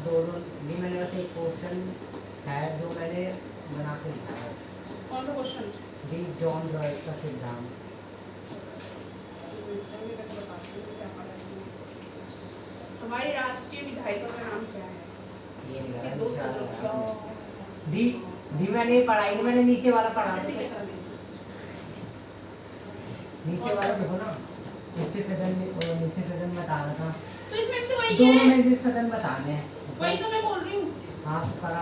छोड़ो भी, मैंने बस एक क्वेश्चन है जो मैंने बना के लिखा है। कौन सा क्वेश्चन? दी जॉन रॉयस का सिद्धांत। हमारी राष्ट्रीय विधायिका का नाम क्या है? ये इसके नहीं दो लगा, सूत्र। दी मैंने ये पढ़ा ही नहीं, मैंने नीचे वाला पढ़ा था। नीचे वाला देखो ना, नीचे सदन बता रहा था, तो इसमें भी तो वही दोनों है। में सदन बताने हैं। वही तो मैं बोल रही हूँ। हाँ तो करा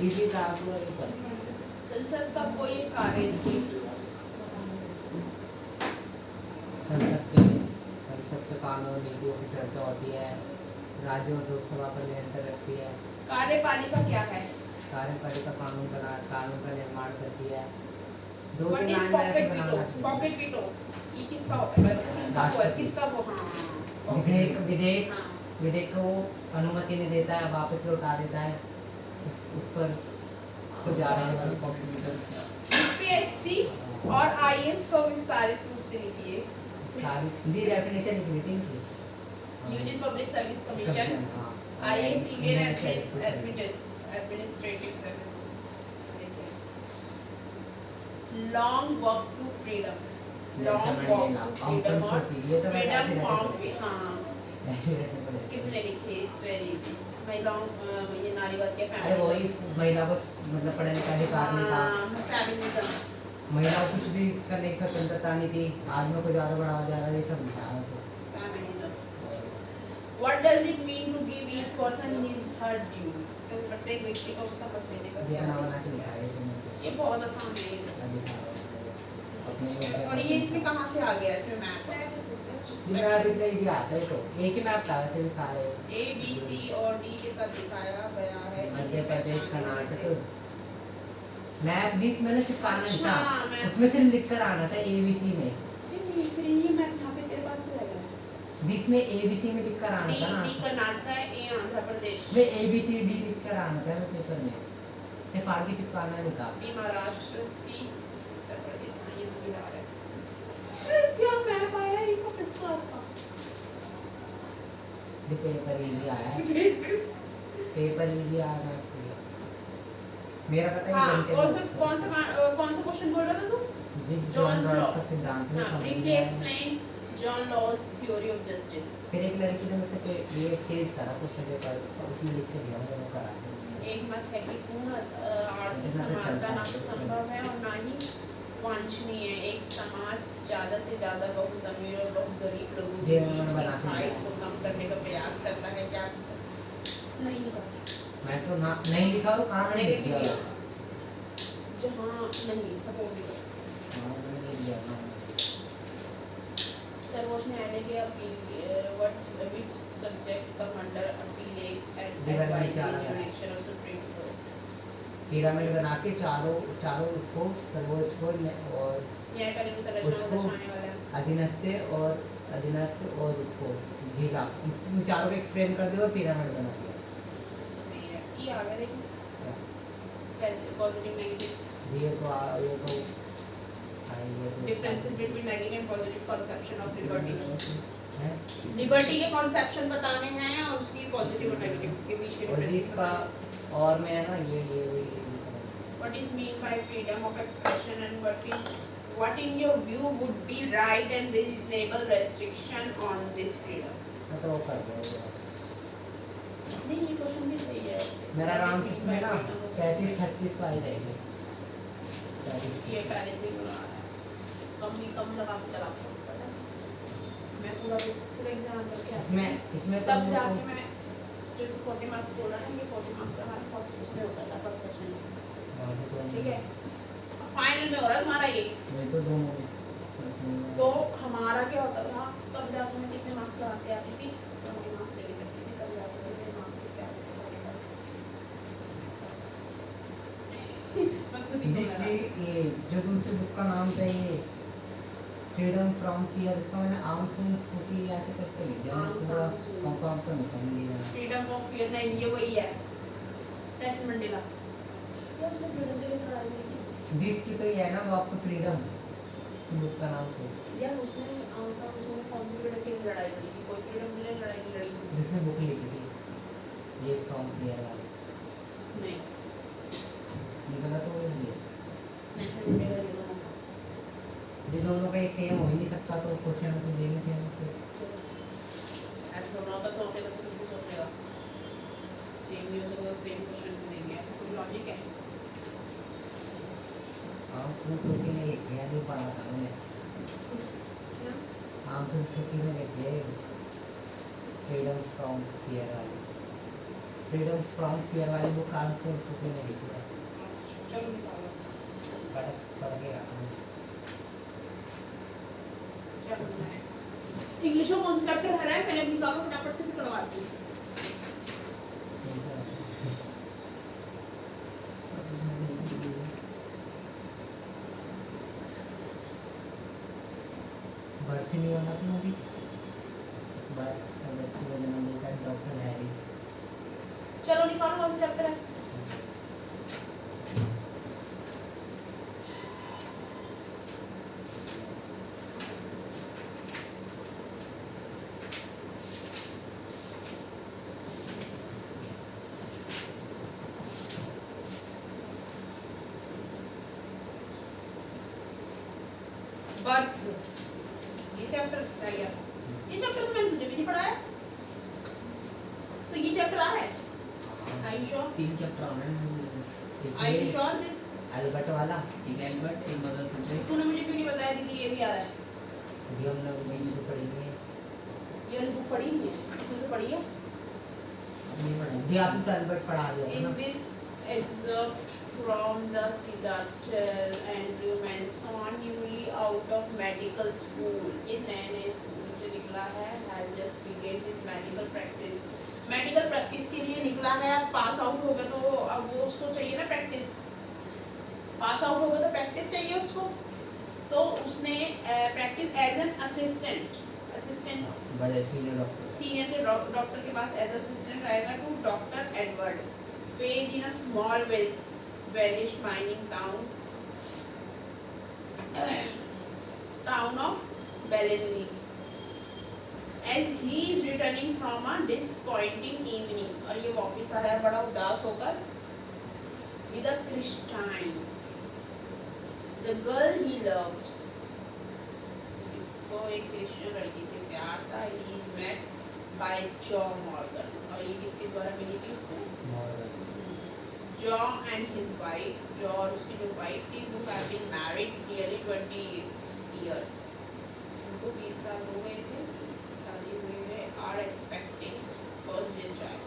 लीजिए संसद का कोई कार्य नहीं। संसद के कानून नीतियों की चर्चा होती है, राज्य और लोकसभा पर नियंत्रण रखती है। कार्यपालिका क्या है? कार्यपालिका कानून का निर्माण करती है। What is pocket veto? Pocket veto ये किसका होता है? किसका वो? हाँ विधेयक को अनुमति नहीं देता है, वापस लौटा देता है, उस पर उसको जा रहे हैं। यूपीएससी और आईएएस को विस्तारित रूप से लिखिए। दी डेफिनेशन लिखी थी इनकी। Union public service commission, IAS Indian administrative services. Long walk to freedom, long walk to freedom और फ्रीडम फ्रॉम, हाँ किसने लिखी? It's very easy. महिलाओं ये नारीवाद के अरे वही महिला को मतलब पढ़ने का अधिकार नहीं था, फेमिनिज्म। महिला को कुछ भी करने की स्वतंत्रता नहीं थी, आदमियों को ज़्यादा बढ़ावा जा रहा है, ये सब लिखा है। What does it mean to give each person his her due? तो प्रत्येक व्यक्ति को उसका हक देने का क्या है? ये बहुत आसान है। और ये इसमें कहाँ से आ गया? इसमें मैप है। मैप इतना इजी आता है, तो एक ही मैप था वैसे भी सारे A, B, C और D के साथ दिखाया गया है। मध्य प्रदेश, कर्नाटक। मैप दिस मैंने चिपकाना नहीं था, अच्छा, उसमें सिर्फ लिखकर आना था ABC में। फिर ये मैप यहाँ पे तेरे पास हो जाएगा। दिस में ABC में लिखकर आना था ना। D कर्नाटक है, A आंध्र प्रदेश। में ABCD लिखकर आना था पेपर में, सिर्फ आगे चिपकाना नहीं था। B Maharashtra, C Uttar Pradesh. हाँ ये बिहार है। क्या मैप आया है इनका 5th क्लास का? पेपर इजी आया है, पेपर इजी आया है मेरा, पता है। हाँ, कौन सा क्वेश्चन बोल रहा था तू? जॉन रॉयस का सिद्धांत में समझ briefly लिया है। explain John Law's theory of justice। फिर एक लड़की ने मुझसे ये चेंज करा क्वेश्चन पेपर, उसमें लिख के दिया, मैंने वो करा। एक मत है कि पूर्ण आर्थिक समानता ना तो संभव है और ना ही वांछनीय है। एक समाज ज्यादा से ज्यादा बहुत अमीर और बहुत गरीब लोगों के बीच फाइट को कम करने का प्रयास करता है। क्या नहीं लिखा? मैं तो ना नहीं लिखा, तो कहाँ मैंने लिख दिया? जहाँ नहीं सपोर्ट लिखा। सर्वोच्च न्यायालय के appeal which subject come under appellate at advisory judicial और सुप्रीम कोर्ट। पिरामिड बना के चारों उसको सर्वोच्च को और न्यायपालिका संरचना को दर्शाने वाला अधीनस्थ और उसको जिला, इन चारों को एक्सप्लेन कर दिया और पिरामिड बना दिया। ये आ गया देखो कैसे पॉजिटिव नेगेटिव। ये तो differences between negative and positive conception of liberty है। लिबर्टी के कंसेप्शन बताने हैं और उसकी पॉजिटिव और नेगेटिव के बीच के डिफरेंस का। और मैं ना ये what is mean by freedom of expression and what in your view would be right and reasonable restriction on this freedom. तो कर दो नहीं ये क्वेश्चन भी सही है। मेरा आराम से इसमें ना 35-36 तो आ ही जाएगी। ये पहले से ही कम लगा के चला सकता है। मैं पूरा एग्जाम करके इसमें तब जाके मैं जो 40 मार्क्स बोल रहा है, ये 40 मार्क्स हमारा फर्स्ट उसमें होता था, फर्स्ट सेशन में। ठीक है, फाइनल में हो रहा है हमारा ये। तो दोनों में तो हमारा क्या होता था, तब जाके मैं कितने मार्क्स लगा के आती थी, तो मुझे मार्क्स लेके जाती थी, तब जाके मुझे मार्क्स लेके आती थी। मैं खुद ही ये जो दूसरी बुक का नाम था, ये फ्रीडम फ्रॉम फियर, इसका मैंने आम सूची ऐसे करके लिख दिया, पूरा कंफर्म तो नहीं समझी मैंने। फ्रीडम ऑफ फियर नहीं, ये वही है नेल्सन मंडेला। क्या उसने फ्रीडम के लिए लड़ाई की थी? दिस की तो ये है ना, वो आपको फ्रीडम उसकी बुक का नाम तो यार उसने आंग सान सू ने कौन सी फ्रीडम के लिए लड़ाई लड़ी थी? कोई फ्रीडम के लिए लड़ाई नहीं लड़ी थी। जिसने बुक लिखी थी ये फ्रॉम हियर वाली, नहीं निकला तो वही है। नेशनल इंडिया का ये दोनों था। ये दोनों का एक सेम हो ही नहीं सकता, तो क्वेश्चन में तो देने थे हमको। ऐसा थोड़ा होता तो अपने तरफ से कुछ भी सोच लेगा। सेम नहीं हो सकता तो सेम क्वेश्चन देंगे, ऐसा कोई लॉजिक है? आम सुन सुकी ने लिखी है, नहीं पढ़ा था मैंने। क्या? आम सुन सुकी ने लिखी है फ्रीडम फ्रॉम फियर वाली, फ्रीडम फ्रॉम फियर वाली बुक आम सुन सुकी ने लिखी है। चलो निकालो। पढ़ के रखा हूँ। क्या करना है? इंग्लिश में कौन चैप्टर है? पहले निकालो फटाफट से, फिर करवाती हूँ। भर्ती नहीं होना तुम अभी, बस बच्ची का जन्म देता है डॉक्टर हैरिस। चलो निकालो कौन सा चैप्टर है? बर्थ। ये चैप्टर रह गया। ये चैप्टर तो मैंने तुझे भी नहीं पढ़ाया। तो ये चैप्टर आ है? Are you sure? 3 चैप्टर होने Are you sure this? Albert वाला एक एल्बर्ट, एक मदर सेंट्रिक। तूने मुझे क्यों नहीं बताया दीदी ये भी आ रहा है? भी हम लोग वही शुरू पढ़ेंगे। ये वाली बुक पढ़ी नहीं है, इसमें तो पढ़ी है। नहीं पढ़ा भी, आपने तो अल्बर्ट पढ़ा दिया था In ना। this excerpt from the Siddhartha Andrew Manson, newly out of medical school, ये नए स्कूल से निकला है, has just begun his medical practice. Medical practice के लिए निकला है। अब पास आउट हो गया तो अब वो उसको चाहिए ना प्रैक्टिस। पास आउट हो गया तो प्रैक्टिस चाहिए उसको। तो उसने प्रैक्टिस एज एन असिस्टेंट बड़े सीनियर डॉक्टर। सीनियर के डॉक्टर के पास एज असिस्टेंट रहेगा to doctor Edward Page in a small Welsh mining town of Blaenelly as he is returning from a disappointing evening। और ये वापस आया बड़ा उदास होकर with a Christine, the girl he loves। इसको एक क्रिश्चियन लड़की से प्यार था। he is met by John Morgan। और ये किसके द्वारा मिली थी उससे? John and his wife, John और उसकी जो वाइफ थी, who have been married nearly 20 years। उनको 20 साल हो गए थे शादी हुए हुए, are expecting first their child।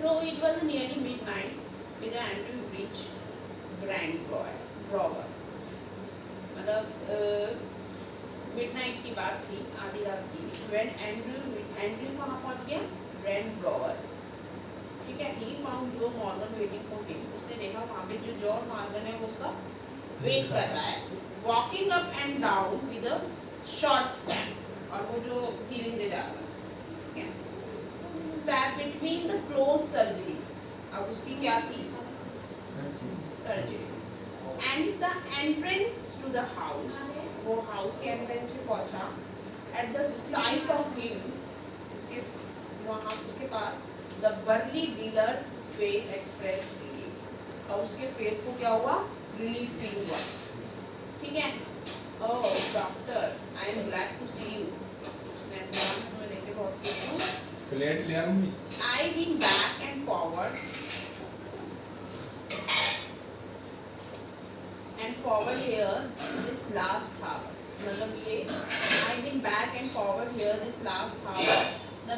So it was nearly midnight with the Andrew Bridge Grand Rover। मतलब मिडनाइट की बात थी, आधी रात की। when Andrew कहाँ पहुँच गया? Grand Rover। ठीक है। he found Joe Morgan waiting for him। उसने देखा वहाँ पे जो जॉन मॉर्गन है वो उसका वेट कर रहा है। walking up and down with a short step। और वो जो धीरे धीरे जा रहा है। ठीक है। step between the closed surgery। अब उसकी क्या थी? Surgery. and the entrance to the house। वो हाउस के एंट्रेंस पे पहुंचा। at the sight of him उसके वहाँ उसके पास the burly dealer's face expressed relief। और उसके फेस को क्या हुआ? रिलीफ फील हुआ। ठीक है। Oh doctor, I am glad to see you। उसने ऐसे कहा, मैं तुम्हें देख के बहुत खुश हूँ। प्लेट ले आऊंगी। I been back and forward here this last hour। मतलब ये I been back and forward here this last hour। The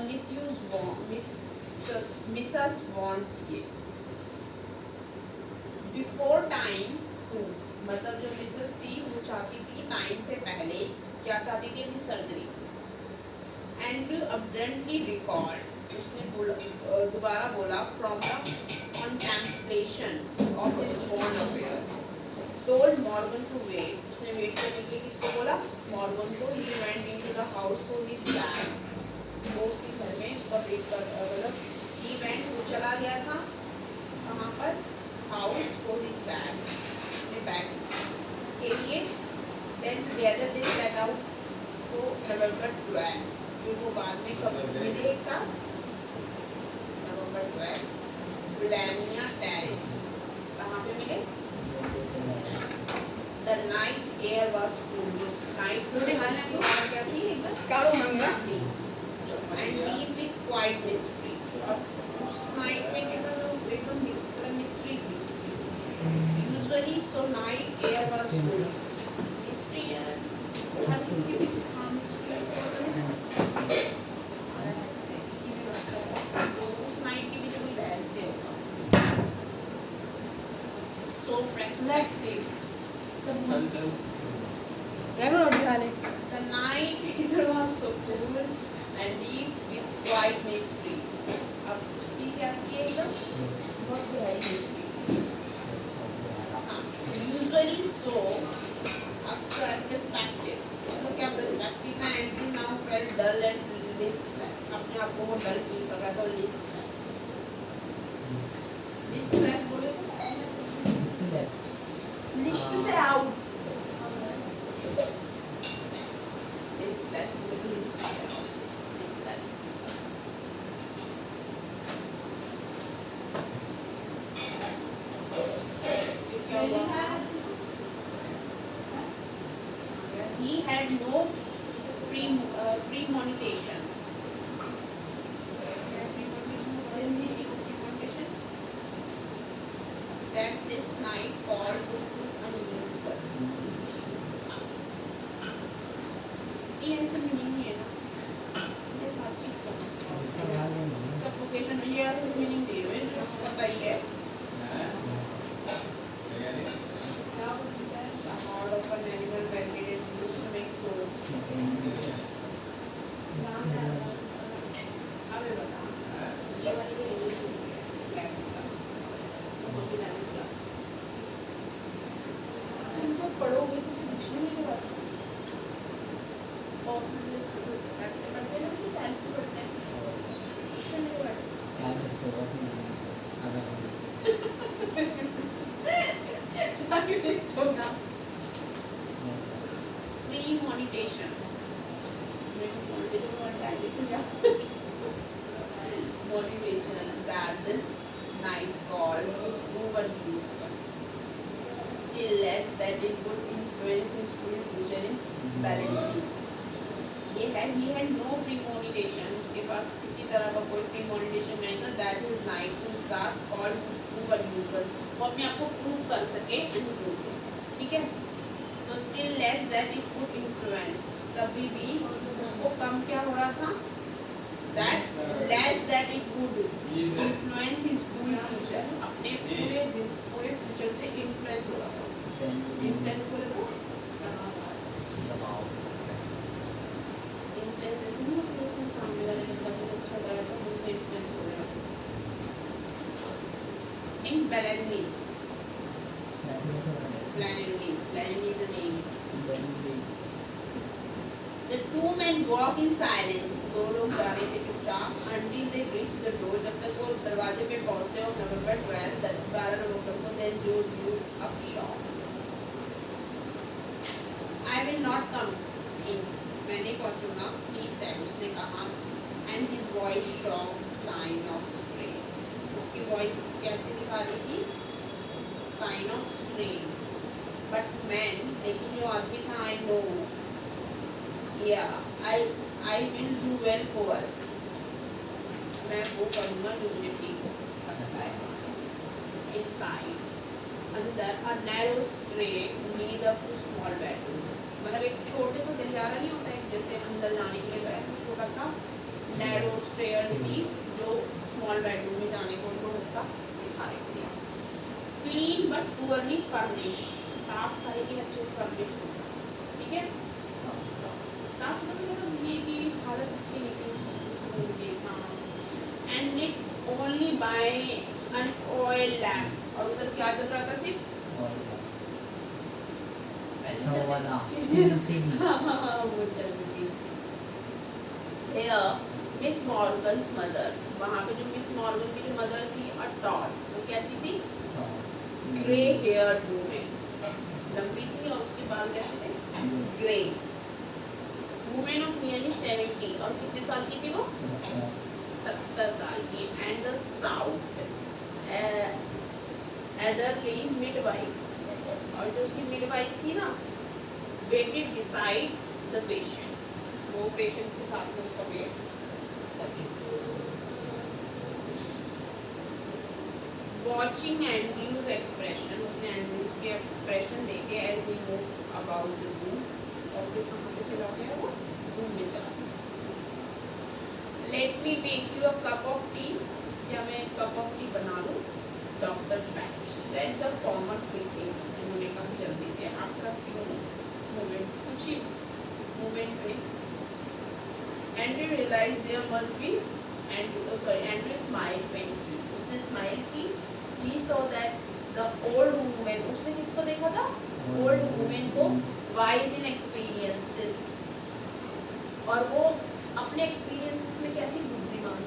Mrs. wants ये before time to। मतलब जो मिसेस थी वो चाहती थी टाइम से पहले, क्या चाहती थी? अपनी सर्जरी। एंड्रू अब्डेंटली रिकॉर्ड उसने दोबारा बोला from the contemplation of his bond affair. Told Morgan to wait. उसने वेट करने के लिए किसको बोला? मॉर्गन को। He went into the house for his bag. वो उसके घर में उसका वेट कर मतलब ही वेंट वो चला गया था कहाँ पर? House for his bag. अपने bag together they set out तो नवंबर 12 फिर वो बाद में कब मिले एक साथ नवंबर 12 ब्लेनिया टेरेस कहाँ पे मिले the night air was cool night में क्या थी एकदम कारो मंगा and deep with quite mystery और उस नाइट में एकदम मिस्ट्री थी usually so night air was cool mystery हर चीज के बीच हाँ मिस्ट्री उस नाइट के बीच कोई रहस्य होगा सो perspective चल चल लेमन रोटी खा ले the night it was so cool and deep with white mystery अब उसकी क्या थी एकदम बहुत गहरी mystery हाँ usually so अक्सर perspective उसका क्या perspective है and he now felt dull and listless अपने आप को वो dull feel कर रहा था और listless बोले तो list से out listless बोले तो list से out listless फिर क्या हुआ he had no premonition that this night called would prove unusual. ये ऐसा मीनिंग नहीं है ना ये बाकी सफोकेशन में ये ऐसा मीनिंग दे रहे हैं जो पता ही है और अपन animal ventilated use to make soap अबे बता ये वाली है तुम तो पढ़ोगे तो कुछ नहीं होगा पॉसिबल पढ़ते पढ़ते ना कि सेल्फ पढ़ते हैं कुछ नहीं होगा premonitation motivation that this night call would prove unusual still less that it would influence his full future in parenting he had no premonitation उसके पास किसी तरह का कोई premonitation नहीं था that his night to start call would prove unusual वो अपने आप को prove कर सके unusual ठीक है तो still less that it would influence तभी भी उसको कम क्या हो रहा था that less that it would influence his full future अपने पूरे future से influence हो रहा था influence बोले तो influence ऐसे नहीं होता इसमें सामने वाले बंदा कुछ अच्छा कर रहा था उनसे influence हो रहा है in Bellamy Bellamy is a name The two men walk in silence. दो लोग जा रहे थे चुपचाप until they reach the door. जब तक वो दरवाजे पे पहुँचते हो November 12 नवंबर को then Joe drew up short. I will not come in. मैं नहीं पहुँचूंगा. He said. उसने कहा. And his voice showed sign of strain. उसकी voice कैसे दिखा रही थी? Sign of strain. But man, लेकिन जो आदमी था I know. Yeah, I will do well for us. मैं वो करूँगा जो मुझे ठीक लगता है. Inside, अंदर a narrow street lead up to small bedroom. मतलब एक छोटे सा गलियारा नहीं होता है जैसे अंदर जाने के लिए तो ऐसा छोटा सा narrow stairs थी जो small bedroom में जाने को उनको रास्ता दिखा रही थी. Clean but poorly furnished. साफ था लेकिन अच्छे से furnished होता. ठीक है? साफ मतलब ये कि हालत अच्छी नहीं थी उसकी हाँ and lit only by an oil lamp और उधर क्या चल रहा था सिर्फ वो चल रही थी here Miss Morgan's mother वहाँ पे जो Miss Morgan की जो mother थी tall वो कैसी थी grey haired woman लंबी थी और उसके बाल बाल कैसे थे? ग्रे। वुमेन ऑफ नियरली 70 और कितने साल की थी वो? 70 साल की। And the stout elderly midwife, और जो उसकी मिडवाइफ थी ना, वेटेड बिसाइड द पेशेंट्स, वो पेशेंट्स के साथ में उसका वेट वॉचिंग एंड्रयूज एक्सप्रेशन, उसने एंड्रयूज के एक्सप्रेशन देखे as he move about the room, और फिर कहाँ पे चला गया वो? रूम में चला गया। Let me make you a cup of tea, क्या मैं कप ऑफ टी बना लूँ? Doctor fact set the former quickly, उन्होंने कहा जल्दी से। आफ्टर फ्यू मोमेंट, कुछ ही मोमेंट में Andrew realise there must be, Andrew smile faintly, उसने स्माइल की। He saw that the old woman, उसने किसको देखा था? Old woman को, wise in experiences, और वो अपने experiences में क्या थी? बुद्धिमान।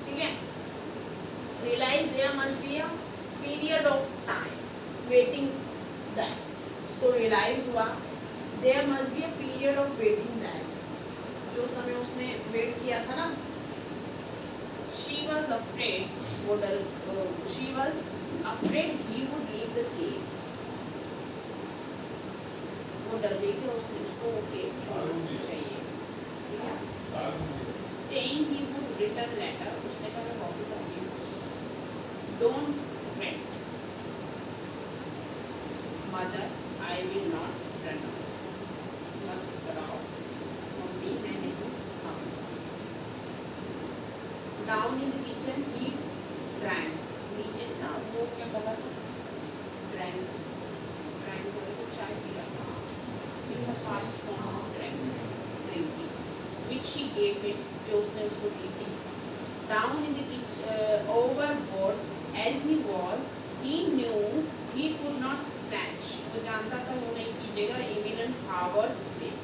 ठीक है? Realize there must be a period of time waiting that, उसको realize हुआ there must be a period of waiting that, जो समय उसने wait किया था ना, she was afraid, वो डर, she was afraid he would leave the case, वो डर गई थी, उसको वो केस छोड़ना चाहिए। ठीक है? saying he would return later, उसने कहा मैं वापस आ गई। don't fret mother, I will not run away, मत डराओ मम्मी, मैं नहीं आऊँगा। Down in the kitchen he drank, नीचे ना वो क्या कर रहा था? ड्रैंक, ड्रैंक बोले तो चाय पी रहा था। It's a fast form of drinking which he gave it, जो उसने उसको दी थी। Down in the kitchen overboard as he was, he knew he could not snatch, वो जानता था वो नहीं कीजिएगा। इमिलन हावर्स स्लीप,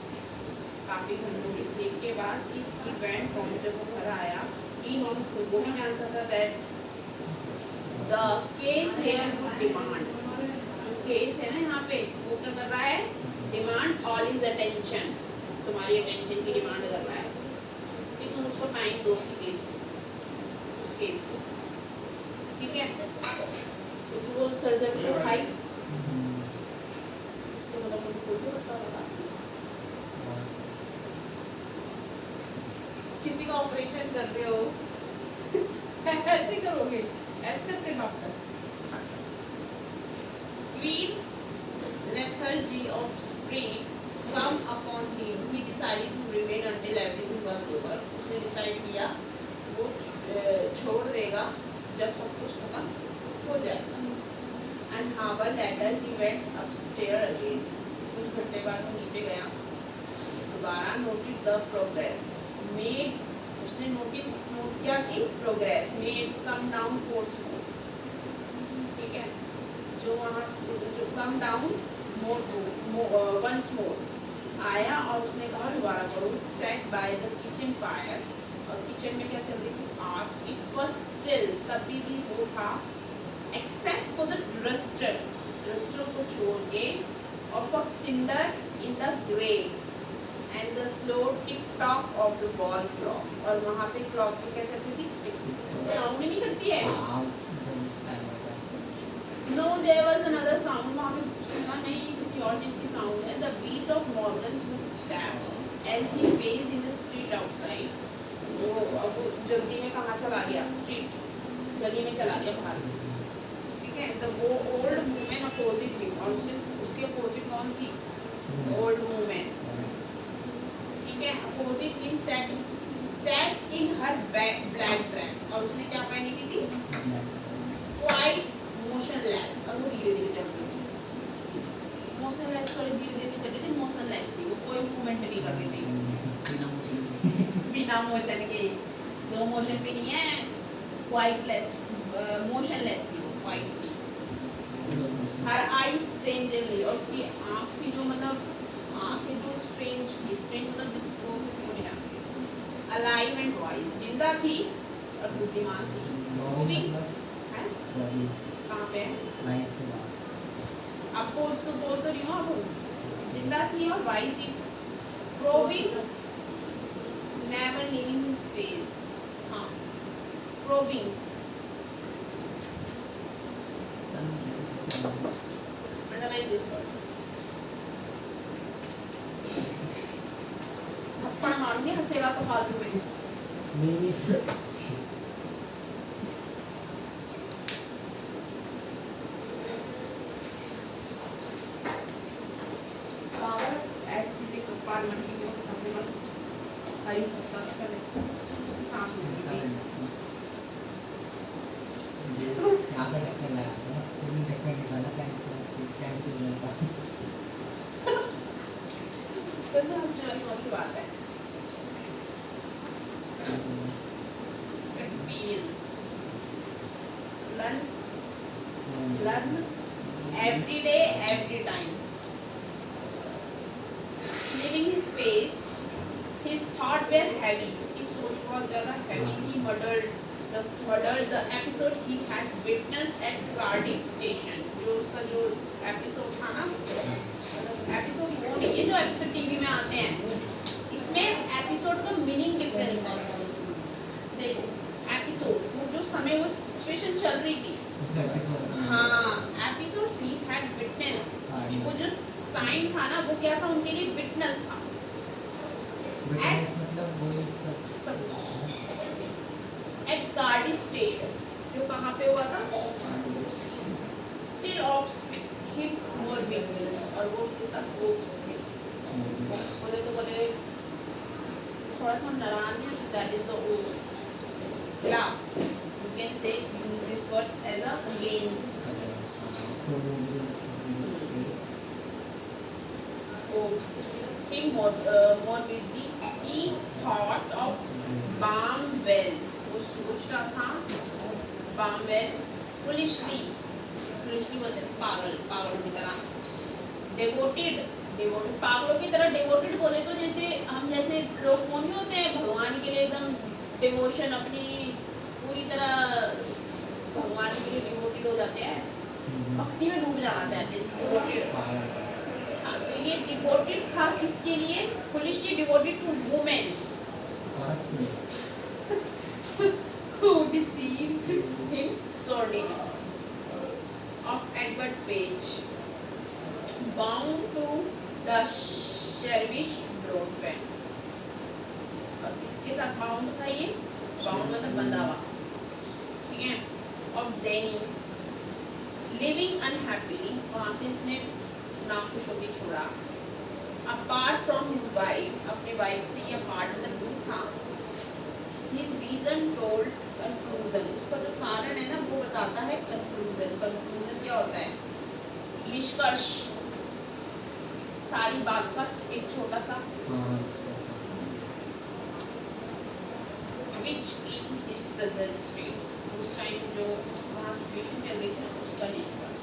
काफ़ी घंटों की स्लीप के बाद ही वेंट होम, जब वो घर आया, वो भी जानता था that the case here would demand, जो केस है ना यहाँ पे, वो क्या कर रहा है? डिमांड ऑल इज अटेंशन, तुम्हारी अटेंशन की डिमांड कर रहा है कि तुम उसको टाइम दो उसकी केस को, उस केस को। ठीक है? क्योंकि वो सर्जरी को खाई तो मतलब उनको भी पता लगा किसी का ऑपरेशन कर रहे हो ऐसे करोगे, ऐसे करते doctor. Queen lethargy of spring come upon him, he decided to remain until everything was over, उसने डिसाइड किया वो छोड़ देगा जब सब कुछ खत्म हो जाएगा। And hour later he went upstairs again, कुछ घंटे बाद वो नीचे गया दोबारा। noted the progress made, उसने नोट क्या की? Progress made come down forceful. ठीक है? जो वहाँ जो come down more once more आया और उसने कहा दोबारा करो। Set by the kitchen fire, और किचन में क्या चल रही थी? आग। इट वाज स्टिल, तभी भी वो था, except for the rooster, rooster को छोड़ के, और for cinder in the grave and the slow tick tock of the wall clock, और वहाँ पे क्लॉक पे क्या करती थी? साउंड नहीं करती है। No there was another sound, वहाँ पे सुना नहीं किसी और चीज़ की साउंड है। The beat of Morgan's footstep as he pace in the street outside, वो अब जल्दी में कहाँ चला गया? स्ट्रीट, गली में चला गया बाहर। ठीक है? तो वो ओल्ड वुमेन अपोजिट हिम, और उसके अपोजिट कौन थी? Old women. ठीक है? Opposite him sat in her black dress, और उसने क्या पहनी की थी? क्वाइट मोशनलेस, और वो धीरे धीरे चल रही थी। मोशनलेस, सॉरी धीरे धीरे चल रही थी, मोशनलेस थी वो, कोई मूवमेंट नहीं कर रही थी, बिना मोशन के। स्लो मोशन भी नहीं है, क्वाइटलेस, मोशनलेस थी वो, क्वाइट थी। हर आई स्ट्रेंजरली, और उसकी आँख की जो मतलब आँखें जो स्ट्रेंज थी, स्ट्रेंज मतलब जिसको नहीं आती। अलाइव एंड वाइज, जिंदा थी और बुद्धिमान थी। मूविंग है कहाँ पे है? अब पोज तो बोल तो रही हूँ अब जिंदा थी और वाइज थी probing never leaving his face हाँ प्रोबिंग अंडरलाइन दिस वर्ड थप्पड़ मारूंगी हंसेगा तो फालतू में नहीं पावर ऐसे भी कपाल मंडी में हंसेगा हरी सस्ता कर ले सांस लेगी यहाँ पे ढक्कन लगा था तुमने ढक्कन निकाला कैंसिल होता कैसे हंसने वाली कौन सी बात है experience learn every day every time leaving his face his thought were heavy उसकी सोच बहुत ज़्यादा heavy थी murdered the episode he had witnessed at Cardiff station जो उसका जो episode था ना episode वो नहीं है जो episode टीवी में आते हैं इसमें episode का meaning difference है देखो एपिसोड वो जो समय वो सिचुएशन चल रही थी हाँ एपिसोड ही हैड विटनेस वो जो टाइम था ना वो क्या था उनके लिए विटनेस था मतलब वो सब एट कार्डिफ स्टेशन जो कहाँ पे हुआ था still ops him more big और वो उसके साथ ओप्स थे ओप्स बोले तो बोले थोड़ा सा नाराज है that is the oops laugh you can say use this word as a against hopes him morbidly he thought of Barnwell वो सोच रहा था Barnwell foolishly बोलते हैं पागलों की तरह devoted पागलों की तरह devoted बोले तो जैसे हम जैसे लोग वो नहीं होते हैं भगवान के लिए एकदम डिवोशन अपनी पूरी तरह भगवान के लिए डिवोटेड हो जाते हैं भक्ति में डूब जाना चाहते हैं डिवोटेड हाँ तो ये डिवोटेड था किसके लिए foolishly devoted to women who deceived him sorely of Edward Page bound to the Sherwish Broadband और किसके साथ बाउंड था ये बाउंड मतलब बंधा हुआ ठीक है और डेनी लिविंग अनहैप्पीली वहाँ से इसने नाखुश होकर छोड़ा अपार्ट फ्रॉम हिज वाइफ अपने वाइफ से ये अपार्ट मतलब दूर था हिज रीजन टोल्ड कंक्लूजन उसका जो कारण है ना वो बताता है कंक्लूजन क्या होता है निष्कर्ष सारी बात का एक छोटा सा which in his present state उस टाइम जो वहाँ सिचुएशन चल रही थी उसका निष्कर्ष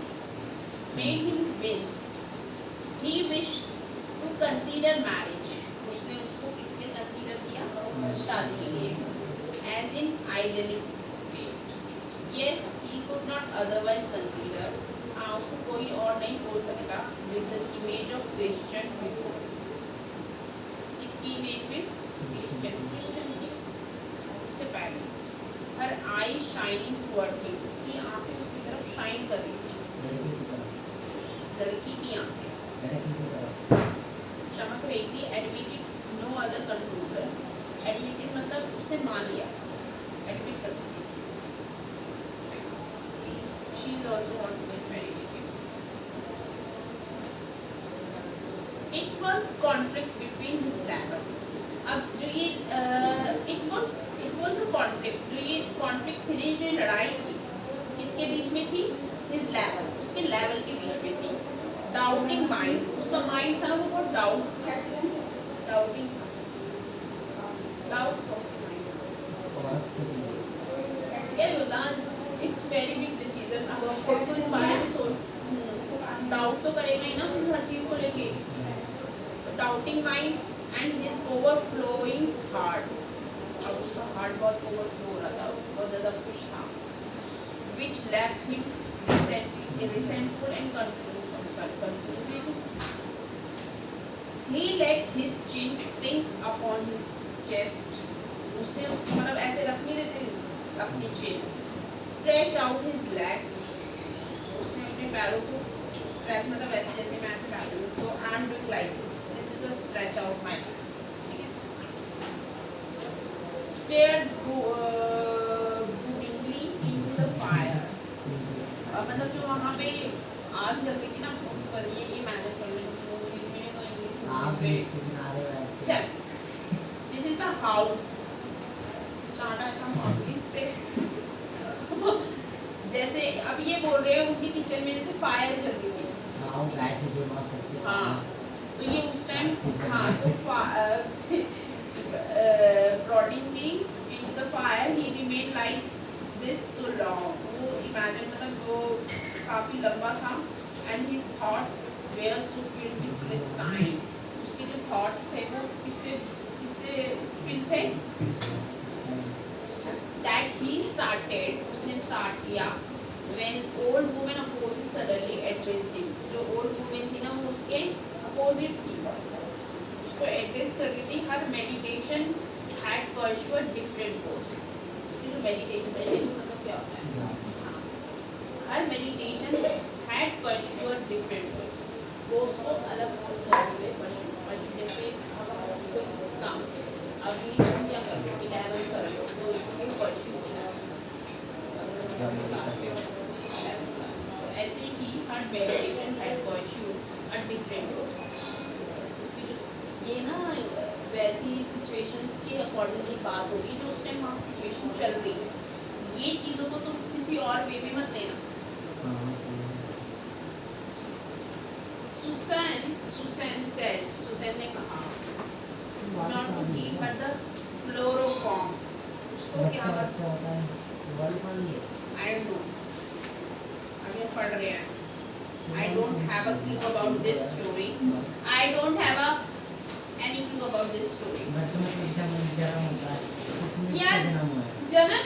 made him wince he wished to consider marriage उसने उसको किसके कंसीडर किया शादी के लिए as in idyllic state yes he could not otherwise consider उसको कोई और नहीं बोल सकता with the image of Christian before किसकी इमेज में Christian से पहले हर आई शाइनिंग टुवर्ड हिम उसकी आंखें उसकी तरफ शाइन कर रही थी लड़की की आंखें चमक रही थी admitted no other conclusion admitted मतलब उसने मान लिया एडमिट कर दी चीज she is also want to get married it was conflict between his lover अब जो ये इट वाज द कॉन्फ्लिक्ट जो ये कॉन्फ्लिक्ट थी जो लड़ाई थी किसके बीच में थी हिज लेवल उसके लेवल के बीच में थी डाउटिंग माइंड उसका माइंड था वो बहुत डाउटिंग डाउट यार बता इट्स वेरी बिग डिसीजन अब आपको तो इस बारे में सोच डाउट तो करेगा ही ना हर चीज को लेके doubting mind and his overflowing heart अब उसका हार्ट बहुत ओवरफ्लो हो रहा था बहुत ज़्यादा खुश था विच left him resentful and confused his chin sink upon his chest. उसने उसको मतलब ऐसे रख नहीं देते अपनी chin. Stretch out his leg. उसने अपने पैरों को stretch मतलब ऐसे जैसे मैं ऐसे बैठी हूँ तो I am doing like this. This is the stretch out my leg. ठीक है? Stared broodingly into the fire. मतलब जो वहाँ पे आग जल रही थी ना उस पर ये मैनेज कर रही हूँ आप भी इसके किनारे बैठ चल दिस इज द हाउस चाटा ऐसा इंग्लिश से जैसे अब ये बोल रहे हैं उनकी किचन में जैसे फायर जल रही है हाँ बैठ जो बात करते हैं हाँ तो ये उस टाइम हाँ तो broadeningly into the fire he remained like this so long वो imagine मतलब वो काफी लंबा था and his thought were so filled with this time उसके जो thoughts थे वो किससे filled थे that he started उसने start किया when old woman opposite suddenly addressed him जो old woman थी ना वो उसके opposite थी उसको address कर रही थी her meditation had pursued different course उसकी जो meditation मतलब क्या होता है her meditation had pursued different course को अलग course कर रही है pursue जैसे कोई काम अभी तुम क्या कर रहे हो 11 कर रहे हो तो इसके pursue ऐसे ही her meditation had pursued a different course उसकी जो ये ना वैसी सिचुएशंस के अकॉर्डिंगली बात होगी जो उस टाइम वहाँ सिचुएशन चल रही है ये चीज़ों को तुम किसी और वे में मत लेना सुसैन ने कहा not to give her the chloroform उसको क्या अच्छा होता है वर्ड पढ़ लिए I don't know अभी हम पढ़ रहे हैं I don't have a clue about this story I don't have any clue about this story but तुम्हें कुछ जन्म होता है इसमें यार जन्म हुआ है जन्म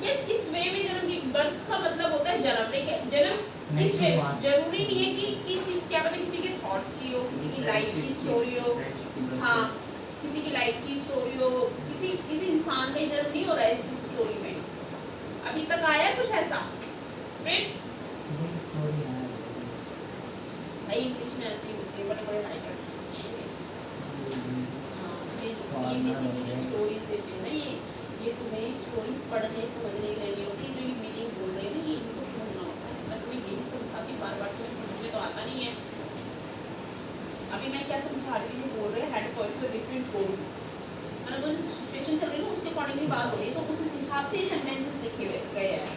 ये किस वे में जन्म की बर्थ का मतलब होता है जन्म जन्म किस वे जरूरी नहीं है कि किसी क्या पता किसी के थॉट्स की हो किसी की लाइफ की स्टोरी हो हाँ किसी की लाइफ की स्टोरी हो किसी इंसान का ही जन्म नहीं हो रहा है इसकी स्टोरी में अभी तक आया कुछ ऐसा फिर स्टोरी है भाई इंग्लिश में ऐसी होती है बड़े बड़े राइटर्स ये बेसिकली जो स्टोरीज देते हैं ना ये तुम्हें स्टोरी पढ़ने समझने के लिए नहीं होती जो ये मीनिंग बोल रहे हैं ना ये इनको समझना होता है मैं तुम्हें यही समझाती बार बार तुम्हें समझ में तो आता नहीं है अभी मैं क्या समझा रही हूँ बोल रहे हैं हैड फॉर डिफरेंट कोर्स मतलब जो सिचुएशन चल रही है ना उसके अकॉर्डिंगली बात हो रही है तो उस हिसाब से ही सेंटेंसेस लिखे गए हैं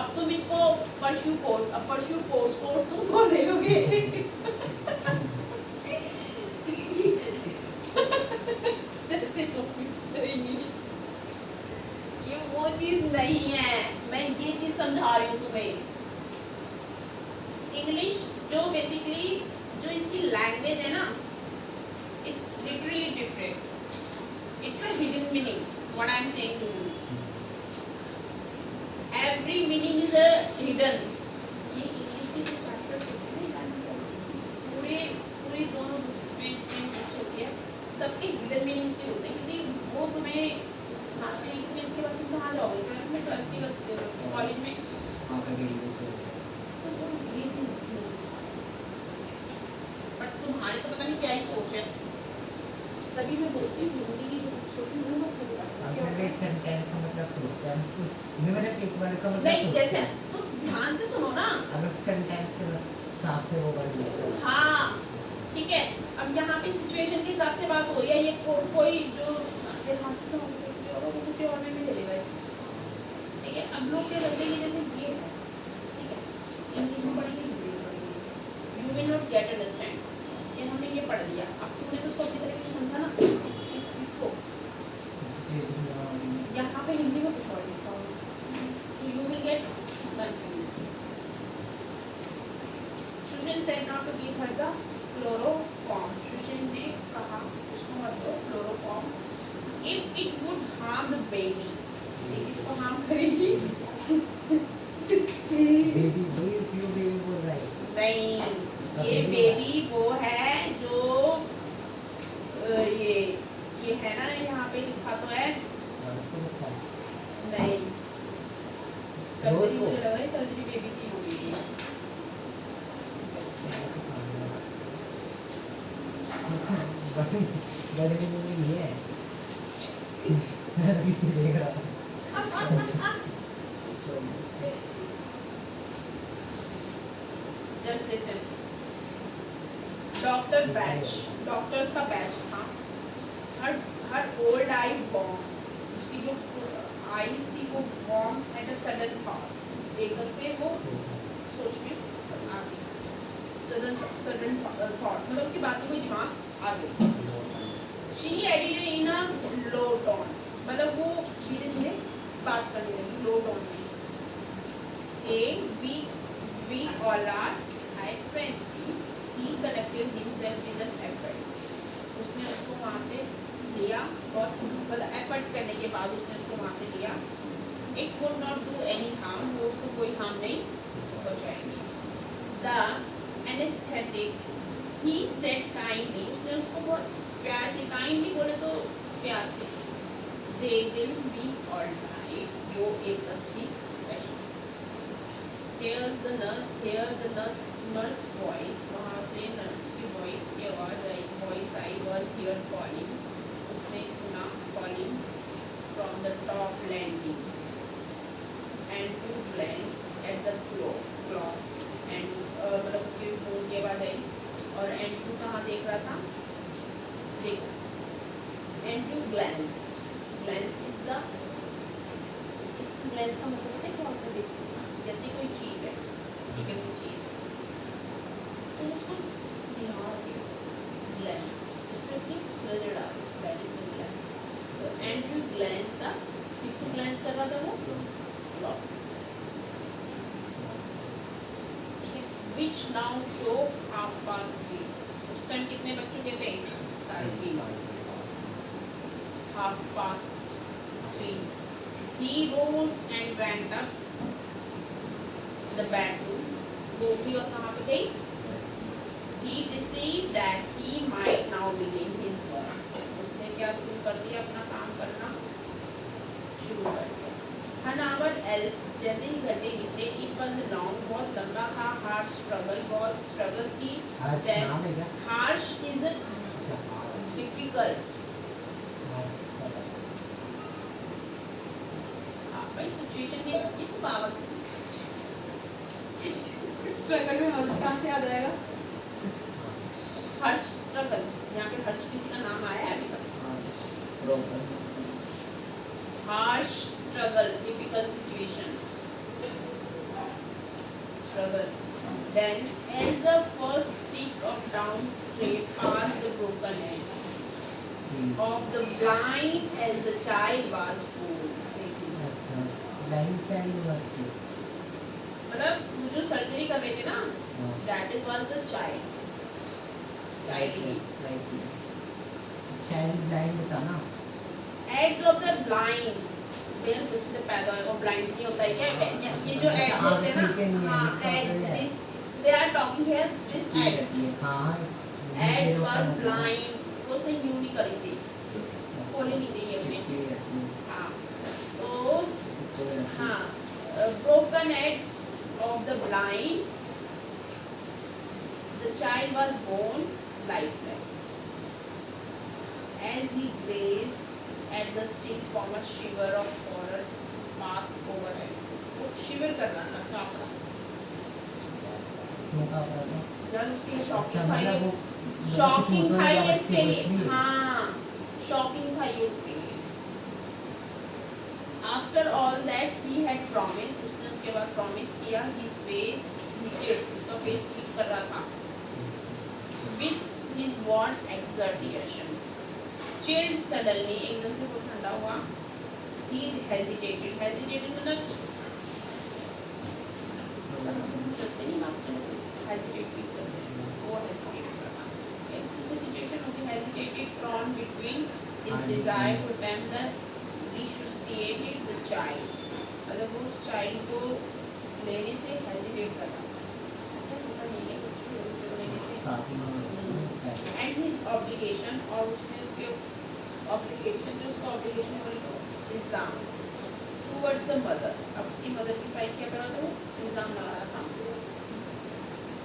अब तुम इसको परस्यू कोर्स अब परस्यू कोर्स तुम बोल रहे होगे जैसे ये वो चीज नहीं है मैं ये चीज समझा रही हूँ तुम्हें इंग्लिश जो बेसिकली जो इसकी लैंग्वेज है ना it's literally different it's a hidden meaning what I am saying to you every meaning is a hidden ये इंग्लिश के जो चैप्टर होते हैं पूरे दोनों बुक्स में तीन बुक्स होती है सबके हिडन मीनिंग्स ही होते हैं क्योंकि वो तुम्हें सिखाते हैं कि इसके बाद तुम कहाँ जाओगे ट्वेल्थ में कॉलेज में तो वो ये चीज़ बट तुम्हारी तो पता नहीं क्या ही सोच है तभी मैं बोलती हूँ हिंदी की जो बुक्स होती है वो एक सेंटेंस का मतलब सोचते हैं उस मतलब एक वर्ड का मतलब नहीं जैसे तो ध्यान से सुनो ना अगर सेंटेंस के हिसाब से वो वर्ड यूज करो हाँ ठीक है अब यहाँ पे सिचुएशन के हिसाब से बात हो रही है ये कोई जो ध्यान से सुनो वो किसी और में भी चलेगा इस चीज़ को ठीक है अब लोग क्या करते हैं जैसे ये है ठीक है इंग्लिश में पढ़ेंगे हिंदी में पढ़ेंगे you will not gate understand ये हमने ये पढ़ लिया अब तुमने तो उसको अच्छी तरीके से समझा ना इसको यहाँ पे हिंदी में कुछ और लिखा होगा तो you will get confuse Susan said not to give her the chloroform Susan ने कहा उसको मत दो chloroform if it would harm the baby इसको हार्म करेगी बेबी बोल रहा है नहीं ये बेबी वो है जो ये है ना, यहाँ पे लिखा तो है नहीं, सर्जरी मुझे लग रहा है सर्जरी बेबी की होगी। गर्मी में भी नहीं है देख रहा था। Just listen. Doctor batch, doctors का बैच था। हर ओल्ड आई बॉम्ब, उसकी जो आईज थी वो bomb at a sudden thought, एकदम से वो सोच में आ गई, सडन थॉट, मतलब उसकी बात में कोई दिमाग आ गई। She added in a low tone, मतलब वो धीरे धीरे बात करने लगी लो टोन में। A V all are I fancy he connected himself with an effort. उसने उसको वहाँ से लिया और मतलब एफर्ट करने के बाद उसने उसको वहाँ से लिया। It would not do any harm, वो उसको कोई हार्म नहीं पहुँचाएंगे। The anesthetic he said kindly, उसने उसको बहुत प्यार से kindly बोले तो प्यार से, they will be all right, वो एकदम ठीक रहेंगे। Here's the nurse voice, वहाँ से नर्स की वॉइस की आवाज़ आई, वॉइस आई, was here calling, उसने सुना calling from the top landing and to glance at the clock and मतलब उसके फोन की आवाज़ आई और and to कहाँ देख रहा था, देखो and to glance is the, इस glance का मतलब है क्या होता है बेसिकली, जैसे कोई चीज़ है, ठीक है, कोई चीज़ तो उसको ध्यान दे, ग्लैंस उसमें अपनी नजर डाल, दैट इज द ग्लैंस। तो एंड टू ग्लैंस था, किसको ग्लैंस कर रहा था वो, क्लॉक, ठीक है। विच नाउ शो 3:30, उस टाइम कितने बज चुके थे, 3:30, 3:30। He rose and went up the bedroom, वो भी और कहाँ पे गई, he perceived that he might now begin his work, उसने क्या शुरू कर दिया, अपना काम करना शुरू कर दिया। An hour elapsed, जैसे ही घंटे निकले, it was long, बहुत लंबा था, hard struggle, बहुत struggle की, harsh is difficult, भाई सिचुएशन में कितनी पावर, स्ट्रगल में हर्ष कहाँ से आ जाएगा, हर्ष स्ट्रगल, यहाँ पे हर्ष किसी का नाम आया है अभी तक, harsh struggle, difficult situation, struggle. Then as the first stick of down straight past the broken eggs of the blind as the child was born, मतलब वो जो सर्जरी कर रहे थे ना, that is was the child blind था ना, eggs of the blind, बेल कुछ तो पैदा होगा, ब्लाइंड नहीं होता है क्या, ये जो eggs होते हैं ना, हाँ eggs, they are talking here this eggs was blind, वो उसने न्यू नहीं करी थी, खोली नहीं थी ये अपने, हाँ तो हाँ broken eggs of the blind, the child was born lifeless. As he gazed at the still form, a shiver of horror passed over him. वो शिवर कर रहा था, कांप रहा था, जब उसकी शॉकिंग था ये, शॉकिंग था ये उसके लिए, हाँ शॉकिंग था ये उसके लिए। After all that he had promised, उसने उसके बाद प्रॉमिस किया, his face heated, उसका फेस हीट कर रहा था, with his want exertion, chilled suddenly, एकदम से वो ठंडा हुआ, he hesitated मतलब चलते नहीं बात करते, hesitate करते हैं, वो hesitate करना, एक सिचुएशन होती है, hesitated, torn between his desire to attempt the dissociated the child, मतलब वो उस child को लेने से hesitate करना, लेने से एंड हिज ऑब्लिगेशन, और उसने उसके ऑब्लिगेशन, जो उसका ऑब्लिगेशन बोले तो इल्ज़ाम, टूवर्ड्स द मदर, अब उसकी मदर की साइड क्या करा था, इल्ज़ाम लगा रहा था,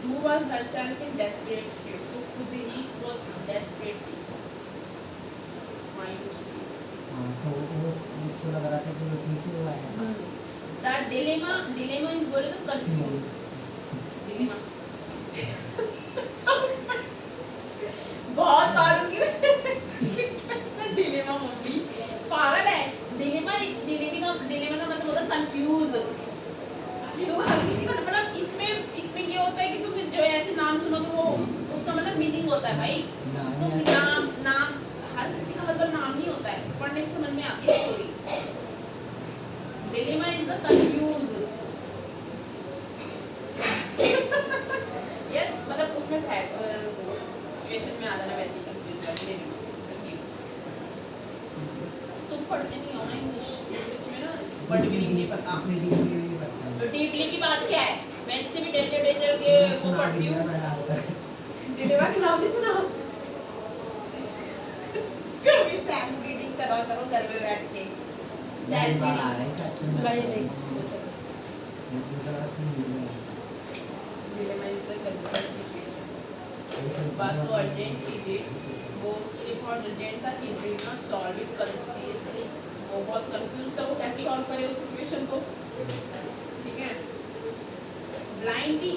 who was herself in desperate state, तो खुद ही was desperate थी, मायूस थी। हाँ, तो वो उसको लग रहा था कि वो सीसी हुआ है ऐसा। The dilemma is बोले तो confuse, dilemma बहुत मारूंगी मैं डिलेमा मम्मी पागल है। डिलेमा का मतलब होता है कंफ्यूज। तो हर किसी का मतलब इसमें ये होता है कि तुम जो ऐसे नाम सुनोगे वो उसका मतलब मीनिंग होता है भाई। तुम नाम हर किसी का मतलब नाम नहीं होता है, पढ़ने से समझ में आती है story. Dilemma is the confuse यार, मतलब उसमें सिचुएशन में आ जाना वैसे ही कंफ्यूज कर देना। तुम पढ़ते नहीं हो ना इंग्लिश, तुम्हें ना वर्ड मीनिंग नहीं पता। तो डीपली की बात क्या है, मैं इससे भी डेंजर के वो पढ़ती हूँ। डिलेमा के नाम भी सुना, कभी सेल्फ रीडिंग करा करो घर में बैठ के। सेल्फ रीडिंग भाई नहीं dilemma is the confuse situation. बस वो अर्जेंट ही डिड, वो उसके लिए बहुत अर्जेंट था, he did not solve it seriously. वो बहुत कंफ्यूज था, वो कैसे सॉल्व करे उस सिचुएशन को, ठीक है। Blindly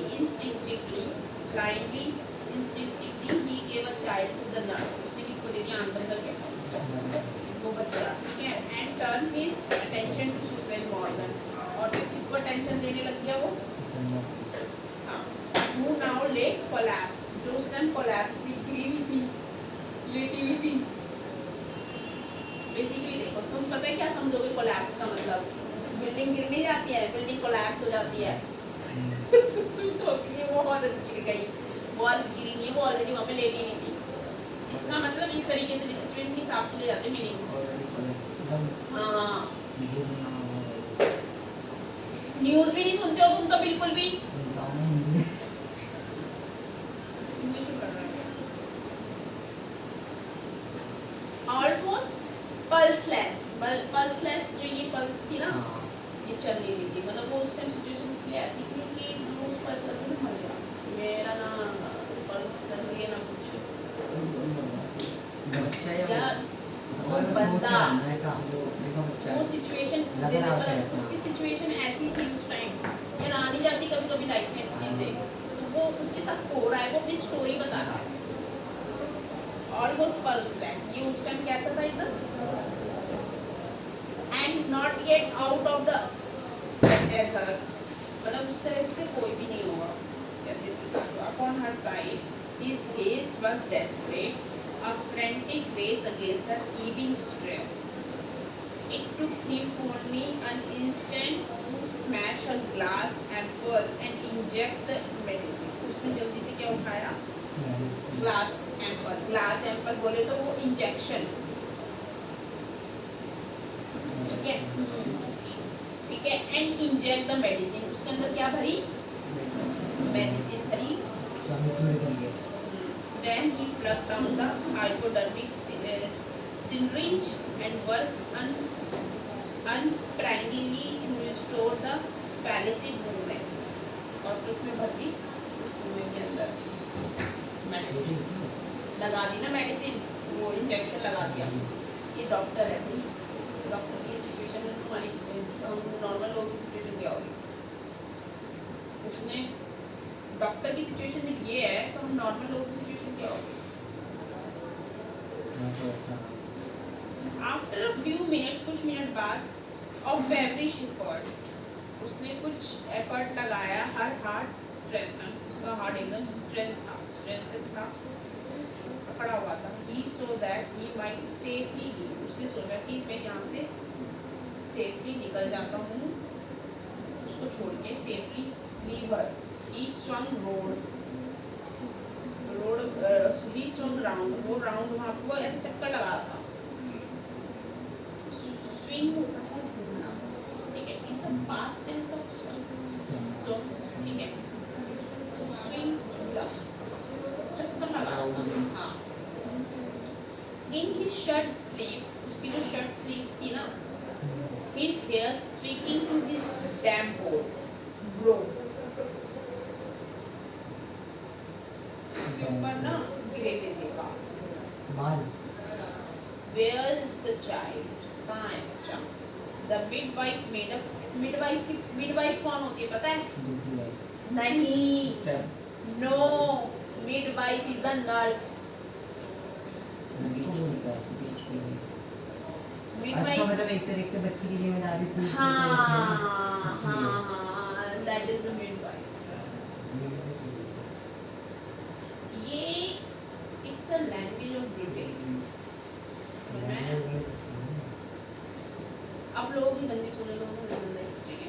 instinctively he gave a child to the nurse, उसने किसको दे दिया, आंख बंद करके वो बच्चा, ठीक है। And turn his attention to Susan Morgan, और फिर किसको अटेंशन देने लग गया वो, who now lay collapse, जो उस टाइम collapse थी, गिरी हुई थी, लेटी हुई थी। बेसिकली देखो, तुम पता है क्या समझोगे collapse का मतलब, बिल्डिंग गिर नहीं जाती है, बिल्डिंग collapse हो जाती है। सोचती है वो बहुत गिर गई, वॉल गिरी नहीं, वो ऑलरेडी वहाँ पे लेटी नहीं थी। इसका मतलब इस तरीके से सिचुएशन के हिसाब से ले जाते हैं मीनिंग्स। हाँ, न्यूज़ भी नहीं सुनते हो तुम तो बिल्कुल भी। ऑलमोस्ट पल्सलेस जो ये पल्स थी ना, ये चल नहीं रही थी, मतलब वो उस टाइम सिचुएशन उसके लिए ऐसी थी कि वो उस पल्स में मर गया, मेरा ना पल्स चल रही है ना कुछ, या वो बंदा, वो सिचुएशन उसकी सिचुएशन ऐसी थी उस टाइम, यार आ नहीं जाती कभी कभी लाइफ में ऐसी चीजें, तो वो उसके साथ हो रहा है, वो अपनी स्टोरी बता रहा है। ऑलमोस्ट पल्सलेस, ये उस टाइम कैसा था एकदम, and not yet out of the ether, मतलब उस तरह से कोई भी नहीं होगा जैसे इसके साथ। Upon her side his haste was desperate, a frantic race against her ebbing strength. It took him only an instant to smash a glass ample and inject the medicine. उसने जल्दी से क्या उठाया, ग्लास एम्पल बोले तो वो injection, ठीक है, एंड इंजेक्ट द मेडिसिन, उसके अंदर क्या भरी, मेडिसिन भरी। Then he plucked down the hypodermic syringe and worked unsparingly to restore the flaccid movement. और किसमें भर्ती, उस कुएं के अंदर मेडिसिन लगा दी ना, मेडिसिन वो इंजेक्शन लगा दिया। ये डॉक्टर है भाई, डॉक्टर की सिचुएशन में तुम्हारी नॉर्मल लोगों की सिचुएशन क्या होगी, उसने डॉक्टर की सिचुएशन में ये है, तो हम नॉर्मल लोगों की सिचुएशन क्या होगी। आफ्टर अ फ्यू मिनट, कुछ मिनट बाद, ऑफ फेवरिश एफर्ट, उसने कुछ एफर्ट लगाया, हर हार्ट स्ट्रेंथन, उसका हार्ट एकदम स्ट्रेंथ था, पकड़ा हुआ था। He so that he might safely leave, उसने सोचा कि मैं यहाँ से सेफली निकल जाता हूँ, उसको छोड़ के safely leave her. He swung he swung round, वो राउंड वहाँ पे वो ऐसे चक्कर लगा रहा था, स्विंग होता है घूमना, ठीक है, it's a past tense of swing, so ठीक है, स्विंग झूला, चक्कर लगा रहा था, shirt sleeves, उसकी जो शर्ट स्लीव्स थी ना, his hair streaking to his damn board, bro. उसके ऊपर ना गिरे हुए थे बाल. बाल Where is the child? कहाँ है बच्चा? The midwife कौन होती है पता है? दूसरी बाई नहीं. Step No. Midwife is the nurse. उसको बोलता है बीच के लिए अच्छा Midwife. मतलब एक तरीके से बच्चे की जिम्मेदारी सुन हाँ, that is the midwife. ये it's a language of Britain. समझ में आया? आप लोग भी गंदी सुने तो उनको गंदा ही सोचेंगे.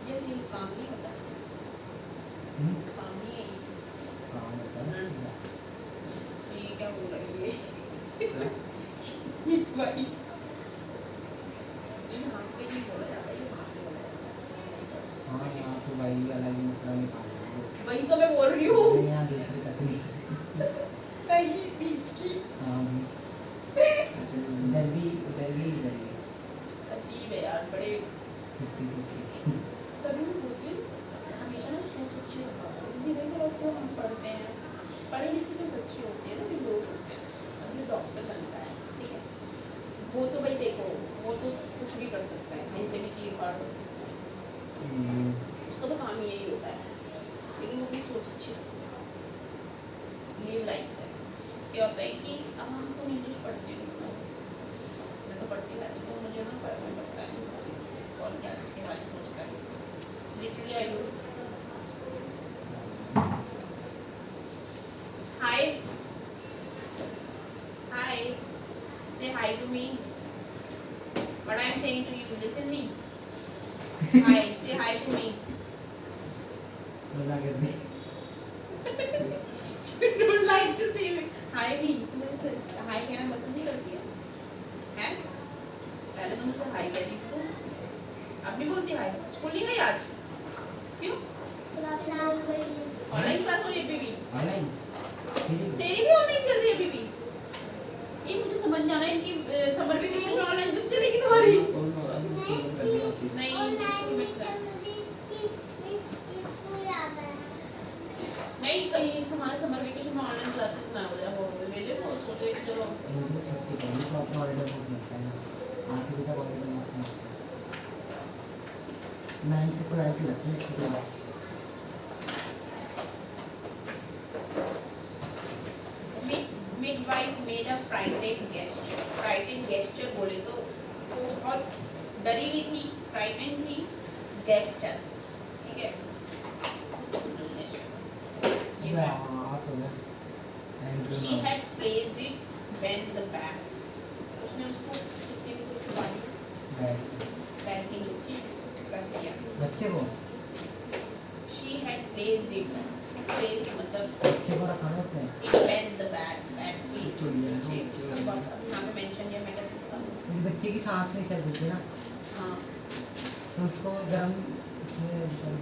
ये काम नहीं होता. काम नहीं है ये. नर्स. तो ये क्या बोल रही है? midwife. ये यहाँ पे नहीं बोला जाता, ये वहाँ से बोला जाता है. हाँ यहाँ तो भाई अलग ही मतलब निकाल वही तो मैं बोल रही हूँ. यहाँ दूसरी कटनी नहीं, बीच की. हाँ बीच उधर भी अजीब है यार, बड़े 50-50 तभी मैं बोलती हूँ हमेशा ना सोच अच्छी रखा करो. धीरे धीरे तो हम पढ़ते हैं, पढ़े लिखे जो बच्चे होते हैं ना, जो लोग होते हैं, अब जो डॉक्टर बनता है, ठीक है, वो तो भाई देखो, वो तो कुछ भी कर सकता है, कहीं से भी चीज फाड़ हो सकता है, उसका तो काम ही यही होता है. लेकिन वो अपनी सोच अच्छी रखो, लिव लाइफ है. क्या होता है कि अब हम तो इंग्लिश पढ़ते हैं, मैं तो पढ़ती रहती हूँ, मुझे ना पढ़ना पड़ता है इस तरीके से, और क्या इसके बारे में सोचता है. Literally I do. Hi hi, say hi to me. What I am saying to you, listen me. Hi, say hi to me. मजा कर दे You don't like to say hi me. हाय कहना पसंद नहीं करती है, हैं? पहले तो मुझसे हाय कहती थी तो अब नहीं बोलती हाय. स्कूल नहीं गई आज? क्यों? ऑनलाइन क्लास हो रही है अभी भी? ऑनलाइन तेरी भी ऑनलाइन चल रही है अभी भी? ये मुझे समझ नहीं आ रहा है, इनकी समर वेकेशन में ऑनलाइन कब चलेगी तुम्हारी? नहीं, स्कूल में नहीं, कहीं तुम्हारे समर वेकेशन में ऑनलाइन क्लासेस ना हो जाए, हो ले ले वो सोचे कि चलो. मुझे छुट्टी पड़ी तो अपना हॉलीडे बुक मिलता है ना 8 बजे तक हॉलीडे बुक मिलता है 9 से 12 की लगती है छुट्टी बाद. Midwife made a frightened gesture. Frightened gesture बोले तो वो बहुत डरी हुई थी, frightened थी. Gesture, ठीक है. ये है. हाँ तो है She had placed it when the bag. उसने उसको इसके नीचे छुपा दिया, बैग के नीचे रख दिया. बच्चे को She had placed it. Place मतलब बच्चे को रखा ना उसने it when the bag के नीचे. अब यहाँ पे mention किया, मैं कैसे बताऊँ? बच्चे की सांस नहीं चल रही थी ना हाँ. तो उसको गर्म इसमें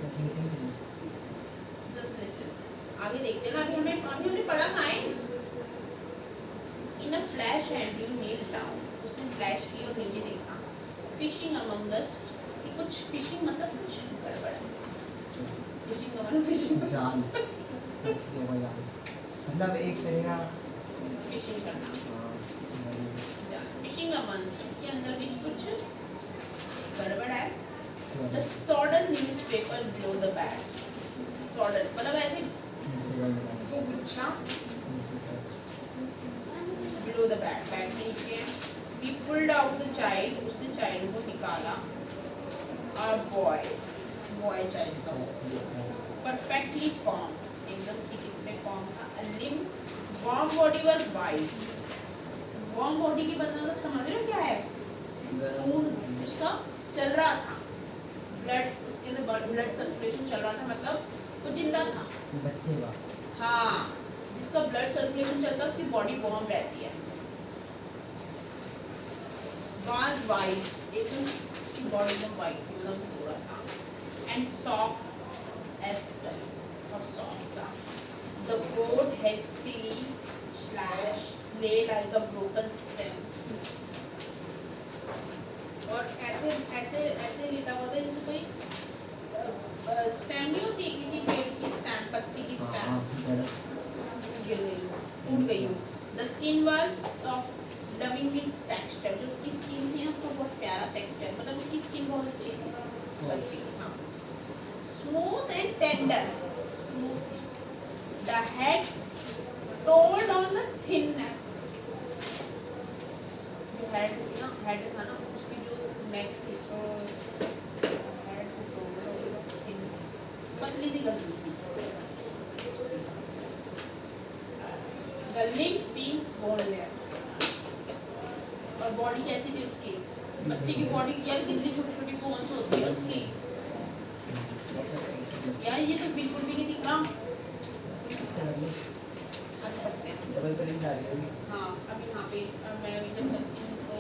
तकलीफ नहीं Just listen. आगे देखते हैं ना, अभी हमने पढ़ा कहाँ है? In a flash and you kneel down. उसने फ्लैश की और नीचे देखा. Fishing among us. कि कुछ फिशिंग मतलब कुछ गड़बड़ है. फिशिंग का मतलब फिशिंग. जान अच्छी है जान मतलब एक तरीका फिशिंग करना. Fishing among us. इसके अंदर भी कुछ गड़बड़ है. The sodden newspaper below the bag. Sodden मतलब ऐसे गुच्छा below the bag. Bag के नीचे. He pulled out the child. उसने child को निकाला. A boy child का perfectly formed. एकदम ठीक से formed था. A limb. Warm body was white. Warm body की मतलब समझ रहे हो क्या है? खून उसका चल रहा था. ब्लड उसके अंदर ब्लड सर्कुलेशन चल रहा था, मतलब वो जिंदा था. बच्चे का हाँ, जिसका ब्लड सर्कुलेशन चलता है उसकी बॉडी वार्म रहती है. Was white, एकदम उसकी बॉडी एकदम white थी, मतलब थोड़ा था. And soft as well, और soft था. The boat hastily slashed lay like a broken stem. और ऐसे ऐसे ऐसे लेटा हुआ था जैसे कोई स्टेम नहीं होती किसी पेड़ की स्टेम, पत्ती की स्टेम, गिर गई हूँ, टूट गई हूँ. The skin was soft, lovingly texture. जो उसकी स्किन थी ना उसका बहुत प्यारा टेक्सचर, मतलब उसकी स्किन बहुत अच्छी थी, अच्छी, हाँ. Smooth and tender, smooth. The head told on a thin neck. जो head थी ना, head था ना, उसकी जो neck थी, head told on a thin neck. पतली सी गली थी. The limbs seems boneless. और बॉडी कैसी थी उसकी? बच्चे की बॉडी यार कितनी छोटी छोटी बोन्स होती है उसकी यार, ये तो बिल्कुल भी नहीं दिख रहा. डबल कटिंग डाली होगी. हाँ अभी यहाँ पे मैं अभी जब करती हूँ तो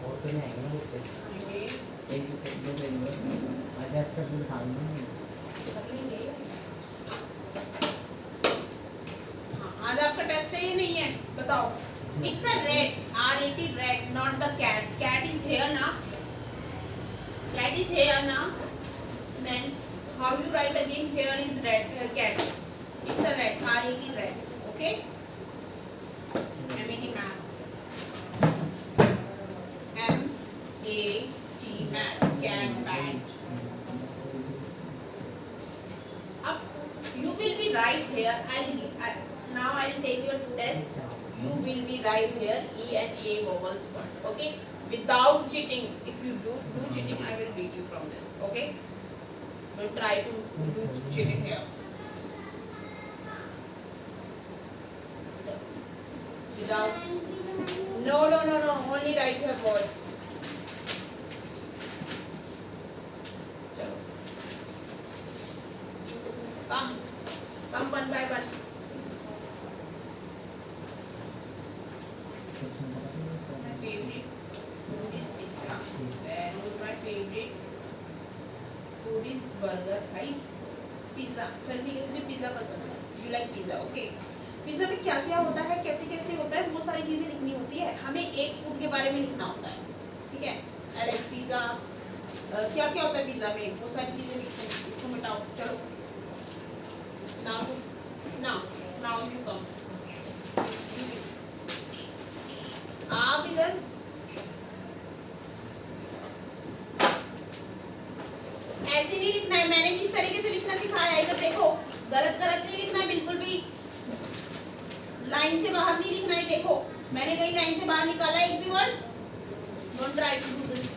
और तो नहीं आएंगे ना बच्चे. ये एक दो पेज आज आज का दिन खा लूँगा. कर लेंगे. हाँ आज आपका टेस्ट है ये नहीं है, बताओ. It's a rat, R-A-T, rat, not the cat. Cat is here now. Cat is here now. Then how you write again? Here is rat, cat. It's a rat, R-A-T, rat. Okay? M-A-T, mat. M-A-T, mat. Cat, bat. Up, you will be right here. Now I'll take your test. You will be right here. E and A vowels word. Okay? Without cheating. If you do cheating, I will beat you from this. Okay? Don't try to do cheating here. Without. No. Only write your words. चलो. Come one by one. My favorite food is pizza. Then my favorite food is burger. Right? Pizza. चल ठीक है, तुझे pizza पसंद है. You like pizza, okay? Pizza में क्या क्या होता है, कैसे कैसे होता है, वो सारी चीजें लिखनी होती है. हमें एक फूड के बारे में लिखना होता है. ठीक है? I like pizza. क्या क्या होता है पिज्जा में, वो सारी चीजें लिखनी है. इसको मिटाओ. चलो. Now you come. आप इधर ऐसे नहीं लिखना है. मैंने किस तरीके से लिखना सिखाया है, इधर देखो. गलत नहीं लिखना है बिल्कुल भी. लाइन से बाहर नहीं लिखना है. देखो मैंने कहीं लाइन से बाहर निकाला है एक भी word. Don't try to do this.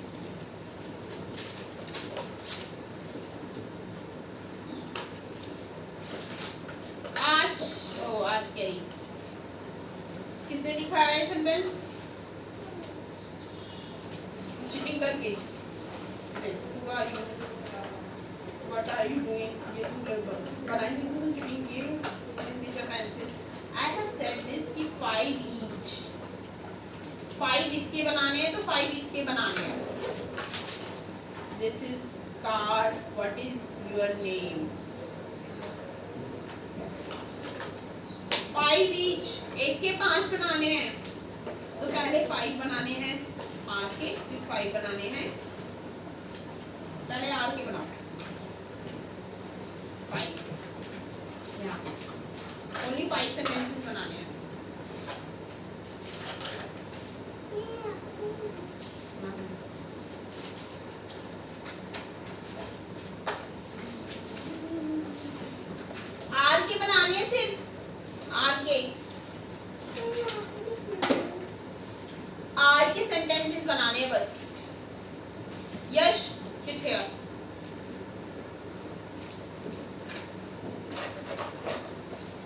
आज क्या ही किसने लिखा है सेंटेंस चीटिंग करके? Who are you? What are you doing? ये तू लगभग बनाई तू चीटिंग की. This is a pencil. I have said this कि 5 each. 5 इसके बनाने हैं तो 5 इसके बनाने हैं. This is card. What is your name? 5 each. एक के 5 बनाने हैं तो पहले 5 बनाने हैं R के, फिर 5 बनाने हैं. पहले R के बनाओ. 5 यहाँ ओनली 5 सेंटेंसेस बनाने हैं. R के बनाने हैं सिर्फ. आर के सेंटेंसेस बनाने हैं बस. यश सिट हियर.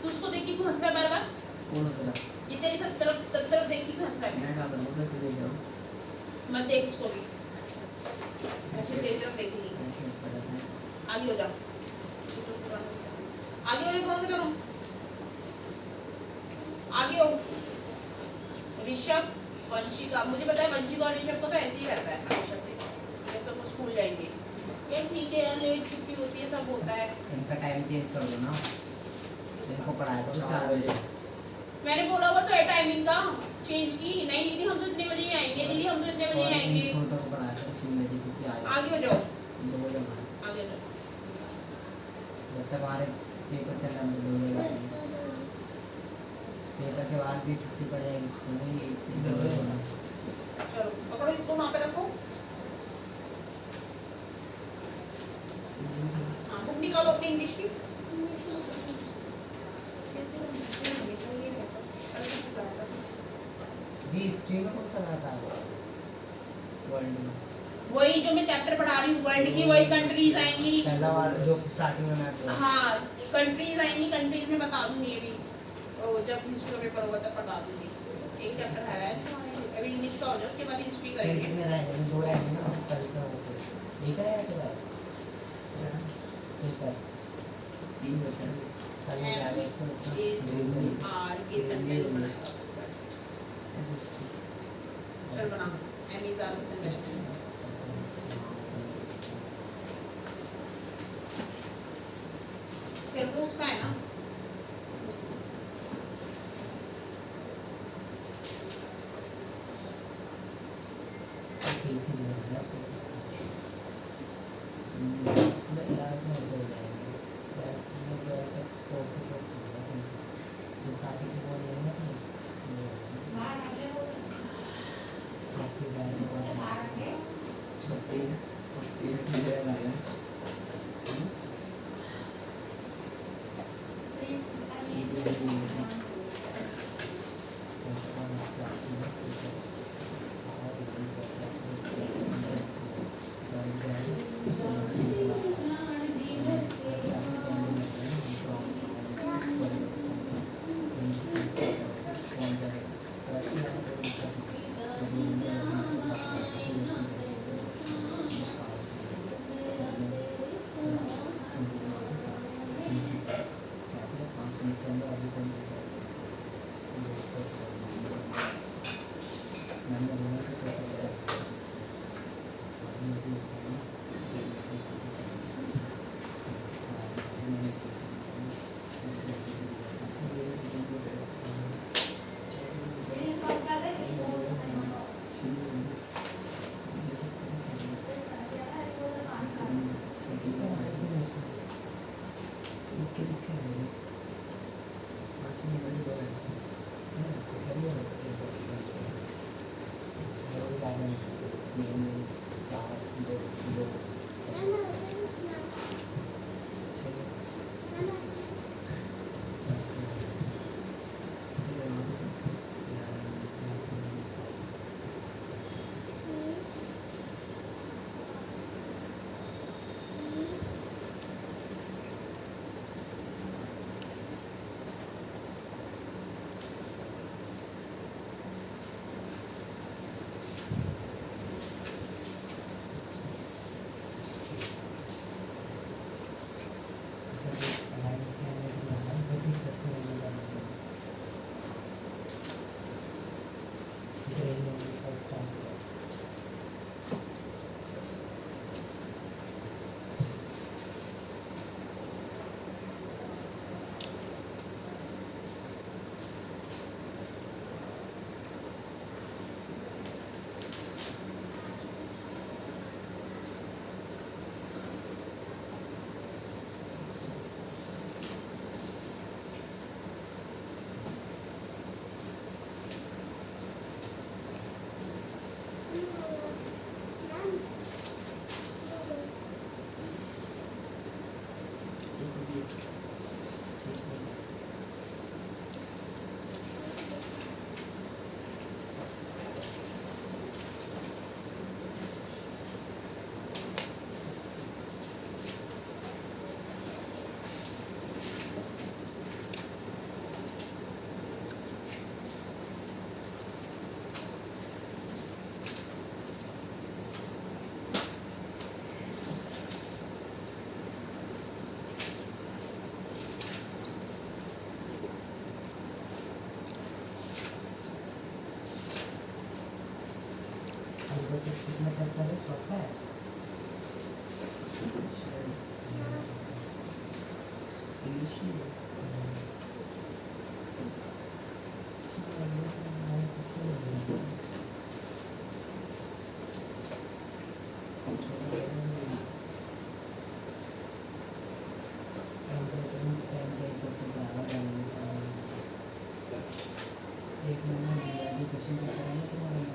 तू उसको देख के क्यों हंस रहा है बार बार? कौन हंस रहा? ये तेरी सब तरफ देख के क्यों हंस रहा है? मैं क्या करूँ, उधर से देख रहा हूँ. मत देख उसको भी. ऐसे तेरी तरफ देखेगी. ऐसे हंसता रहता है. आगे हो जा. आगे हो जा. दोनों आगे हो. ऋषभ, वंशिका. मुझे पता है वंशिका और ऋषभ को तो ऐसे ही रहता है हमेशा से जब तक वो स्कूल जाएंगे. यार ठीक है यार, लेट छुट्टी होती है ये सब होता है। इनका टाइम चेंज कर दो ना, इनको पढ़ाया तो 4 बजे। मैंने बोला हुआ तो है टाइमिंग का चेंज की। नहीं दीदी हम तो इतने बजे ही आएंगे, दीदी हम तो इतने बजे ही आएंगे। छोटों को पढ़ाया था 3 बजे क्योंकि आए आगे हो जाओ, 2 बजे हमारे, आगे हो जाओ। जब तक हमारे पेपर चल रहे हैं 2 बजे आएंगे। पेपर के बाद भी छुट्टी पड़ जाएगी स्कूल में, ये 2 बजे होना। चलो पकड़ो इसको, वहाँ पे रखो। हाँ बुक निकालो अपनी इंग्लिश की। जी हिस्ट्री में कौन सा आता है वर्ल्ड में? वही जो मैं चैप्टर पढ़ा रही हूँ वर्ल्ड की, वही कंट्रीज आएंगी। पहला वाला जो स्टार्टिंग में मैं आपको हाँ कंट्रीज आएंगी, कंट्रीज में बता दूंगी ये भी। तो जब हिस्ट्री का पेपर होगा तब बता दूंगी। एक चैप्टर है अभी इंग्लिश का हो जाए, उसके बाद हिस्ट्री करेंगे। कितने रहेंगे? 2 रहेंगे ना, कल का होगा। एक है या 2 है? ठीक है 3 बचे। कल में जा रहे हैं आर के सेंटेंस बनाएगा। चल बना अमेज़न सेंटेंस। तेरे को उसका है ना? एक महीना क्वेश्चन पेपर है ना तुम्हारा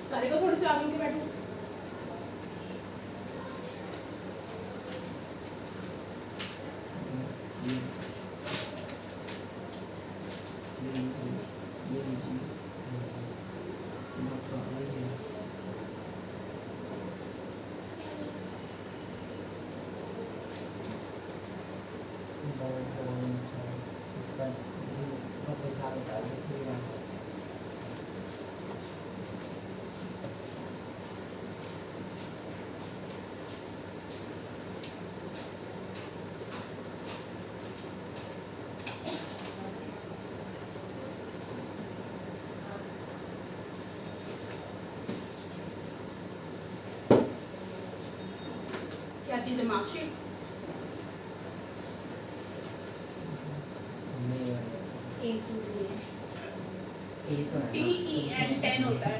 सारे को थोड़ी सी आगे के बैठो। क्या चीज़ है? मार्कशीट। TEN 10 होता है।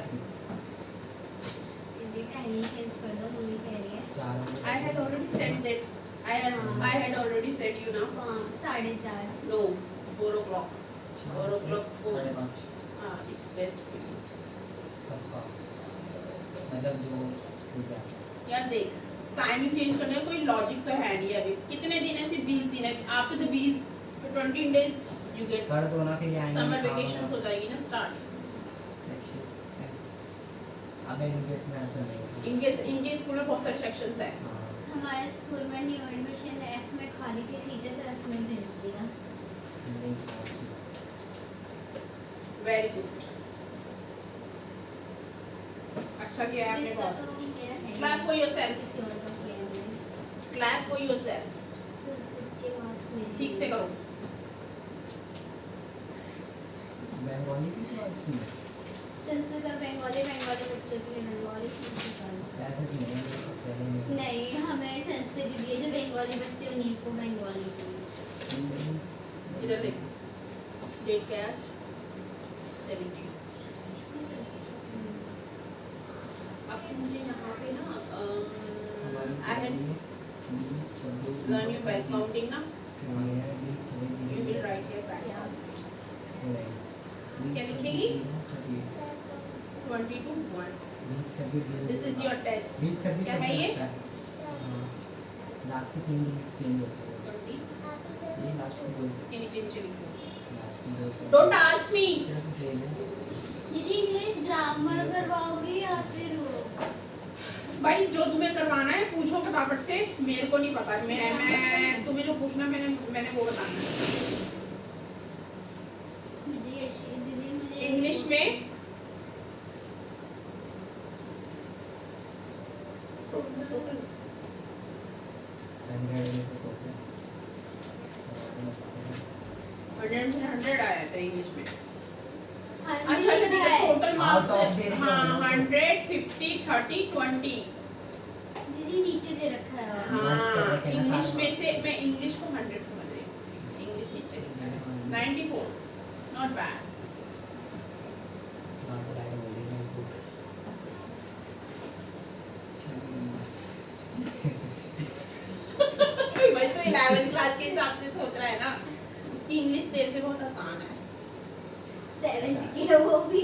I had already sent it. I I had already said you now. 4:30 No, 4 o'clock. 4 o'clock को 5:30 हाँ it's best for you. सबका मतलब जो स्कूल का यार देख टाइमिंग चेंज करने का कोई लॉजिक तो है नहीं अभी कितने दिन है सिर्फ 20 दिन है after the 20 days you get कर दो ना फिर आएंगे समर वेकेशंस हो जाएगी ना स्टार्ट अब इंग्लिश में ऐसा नहीं इनके स्कूल में बहुत सारे सेक्शंस है हाँ हमारे स्कूल में न्यू एडमिशन एफ में खाली थी सीटें तो एफ में भेज दिया। नहीं वेरी गुड अच्छा किया है आपने इसका बहुत तो मेरा है क्लैप फॉर योरसेल्फ किसी और का किया है मैंने। क्लैप फॉर योरसेल्फ संस्कृत के मार्क्स मेरे ठीक से करो बंगाली की बात की संस्कृत और बंगाली बच्चों के लिए बंगाली संस्कृत ऐसे नहीं है ये सब पहले नहीं नहीं हमें संस्कृत दिए जो बंगाली बच्चे उन्हीं को बंगाली दी। इधर देख डेट कैश 17 अब तुम मुझे यहाँ पे ना I had learn you by counting ना you will write here back क्या लिखेगी 22 1 this is your test क्या है ये लास्ट के 3 दिन चेंज होते हैं 20 ये लास्ट के 2 इसके नीचे नीचे लिखो लास्ट के 2 डोंट आस्क मी तरह से सेम है दीदी इंग्लिश ग्रामर करवाओगी या फिर वो भाई जो तुम्हें करवाना है पूछो फटाफट से मेरे को नहीं पता मैं तुम्हें जो पूछना मैंने वो बताना है मुझे दीदी मुझे इंग्लिश में हंड्रेड में से सोचा 100 आया था इंग्लिश में अच्छा 100 ठीक है है। Total marks Out of the हाँ 100 50 30 20 दीदी नीचे दे रखा है और Notes कर हाँ रखे हैं इंग्लिश सारे में से मैं इंग्लिश को 100 समझ रही हूँ इंग्लिश नीचे लिखा है 94 नॉट बैड भाई तो 11th क्लास के हिसाब से सोच रहा है ना उसकी इंग्लिश तेरे से बहुत आसान है 7th की है वो भी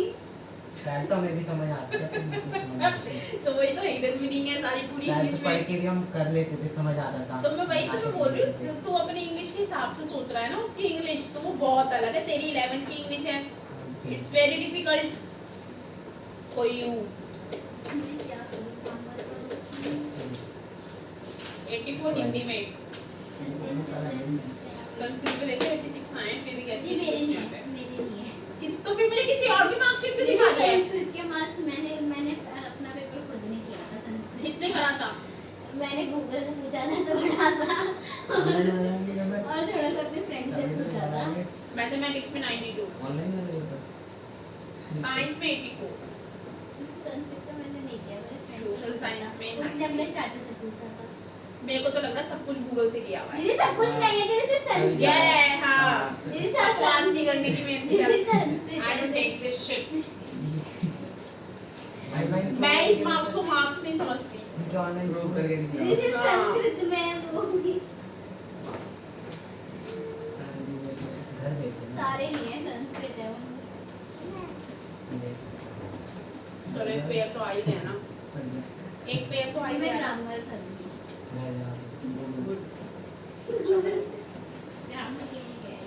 ट्वेल्थ तो हमें भी समझ आती है तुम कुछ समझ आती है तो वही तो हिडन मीनिंग है सारी पूरी ट्वेल्थ इंग्लिश पढ़ में के भी हम कर लेते थे समझ आता था तो मैं वही तो मैं बोल रही हूँ तू अपनी इंग्लिश के हिसाब से सोच रहा है ना उसकी इंग्लिश तो वो बहुत अलग है तेरी 11th की इंग्लिश है it's very difficult for you मैं क्या करूं काम करूं 84 हिंदी में संस्कृत में देखो 86 आए हैं, फिर भी कहती ये है मेरे कुछ नहीं नहीं आता है। मेरे नहीं है तो फिर मुझे किसी और की मार्कशीट पे दिखा दे संस्कृत के मार्क्स मैंने अपना पेपर खुद नहीं किया था संस्कृत किसने करा था मैंने गूगल से पूछा था थोड़ा सा और थोड़ा सा अपने फ्रेंड से पूछा था मैथमेटिक्स में 92 ऑनलाइन वाले होता साइंस में 84 संस्कृत का मैंने नहीं किया मेरे फ्रेंड Social science में उसने अपने चाचा से पूछा था मेरे को तो लग रहा है सब कुछ गूगल से किया हुआ है दीदी सब कुछ नहीं है दीदी सिर्फ संस्कृत ये है है हाँ दीदी सब क्लास नहीं करने की मेरे दीदी से संस्कृत आई है don't take this shit online मैं इस मार्क्स को मार्क्स नहीं समझती जो ऑनलाइन प्रूव करके दीदी दिखा सिर्फ हाँ। संस्कृत में वो भी सारे गूगल पे घर भेजते हैं सारे नहीं है संस्कृत है वो चलो एक पेयर तो आ ही गया ना पढ़ गया एक पेयर तो आ ही मैं गया ग्रामर करूंगी घर जाके गूगल ग्रामर के लिए गए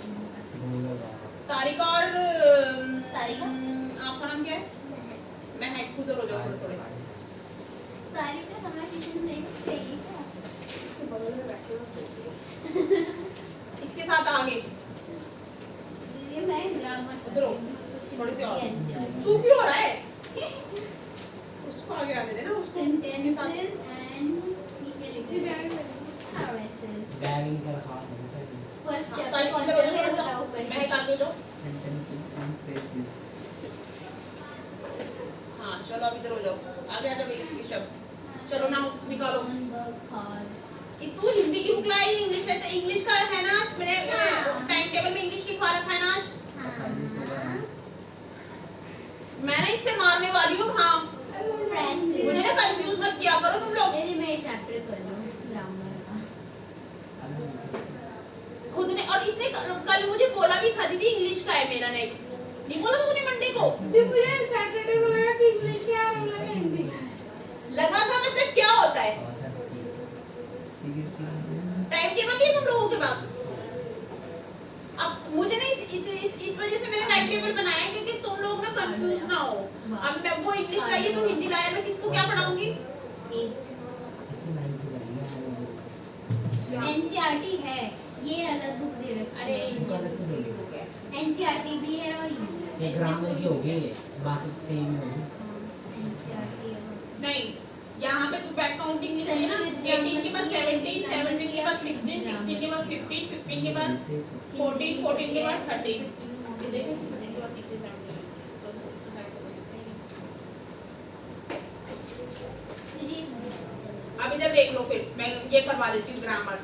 गूगल सारिका और सारिका? आपका नाम क्या है मैं हैक खुद हो जाऊँ थोड़े सारी का समर ट्यूशन नहीं चाहिए क्या इसके बगल में बैठे हो इसके साथ आगे दीदी मैं ग्रामर उधर हो, थोड़ी सी और। सेंटेंसेस तू क्यों हो रहा है उसको आगे आने देना उसको इसके साथ एंड ये क्या लिखा है फ्रेजेस बैगिंग का खास नहीं है फर्स्ट हाँ, चैप्टर सारी कौन इधर सा है उधर बताओ मैं पहले आगे जाओ sentences and phrases हाँ चलो अब इधर हो जाओ आगे आ जाओ ये शब्द चलो ना उसको निकालो कि तू हिंदी की बुक लाई इंग्लिश में तो इंग्लिश का है ना आज मेरे टाइम टेबल में इंग्लिश लिखवा रखा है ना आज मैं ना इससे मारने वाली हूँ हाँ मुझे ना कंफ्यूज मत किया करो तुम लोग दीदी मैं ये चैप्टर कर लूँ ग्रामर का उसने कल मुझे बोला भी था दीदी इंग्लिश का है मेरा नेक्स्ट, नहीं बोला तूने मंडे को? फिर मुझे सैटरडे को लगा कि इंग्लिश का है और लगा हिंदी का है। लगा का मतलब क्या होता है? सीबीएसई टाइम टेबल नहीं है तुम लोगों के पास? अब मुझे नहीं इस वजह से मैंने टाइम टेबल बनाया है क्योंकि तुम लोग ना कंफ्यूज ना हो। अब मैं वो इंग्लिश लाई है, तुम हिंदी लाया, मैं किसको क्या पढ़ाऊंगी? इसी लाइन से बढ़िया है। एनसीईआरटी है, ये अलग बुक दे रखी अरे है। ये संस्कृत की बुक है। एनसीईआरटी भी है और ये ये ग्रामर की होगी, बाकी सेम होगी। एनसीईआरटी है। नहीं, यहाँ पे तू बैक काउंटिंग नहीं है ना, 18 के बाद 17, 17 के बाद 16, 16 के बाद 15, 15 के बाद 14, 14 के बाद 13। ये देखो 13 के बाद 16, 17, so 16, 17। जी अब इधर देख लो, फिर मैं ये करवा देती हूँ grammar.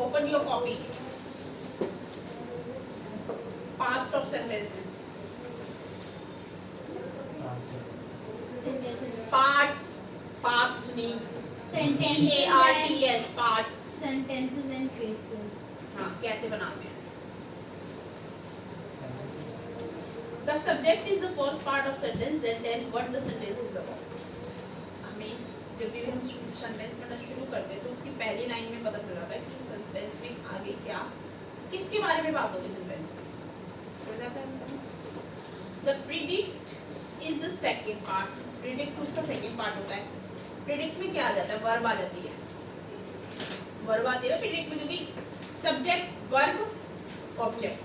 Open your copy. Past of sentences, parts, past नहीं, PARTS, parts. Sentences and phrases. हाँ, कैसे बनाते हैं? The subject is the first part of sentence, then tell what the sentence is about. हमें जब भी हम सेंटेंस पढ़ना शुरू करते हैं तो उसकी पहली लाइन में पता चल जाता है कि सेंटेंस में आगे क्या, किसके बारे में बात होगी सेंटेंस में। चल जाता है। The predict is the second part. Predict उसका second part होता है। Predict में क्या आ जाता है? वर्ब आ जाती है। वर्ब आती है predict में, क्योंकि subject, verb, object.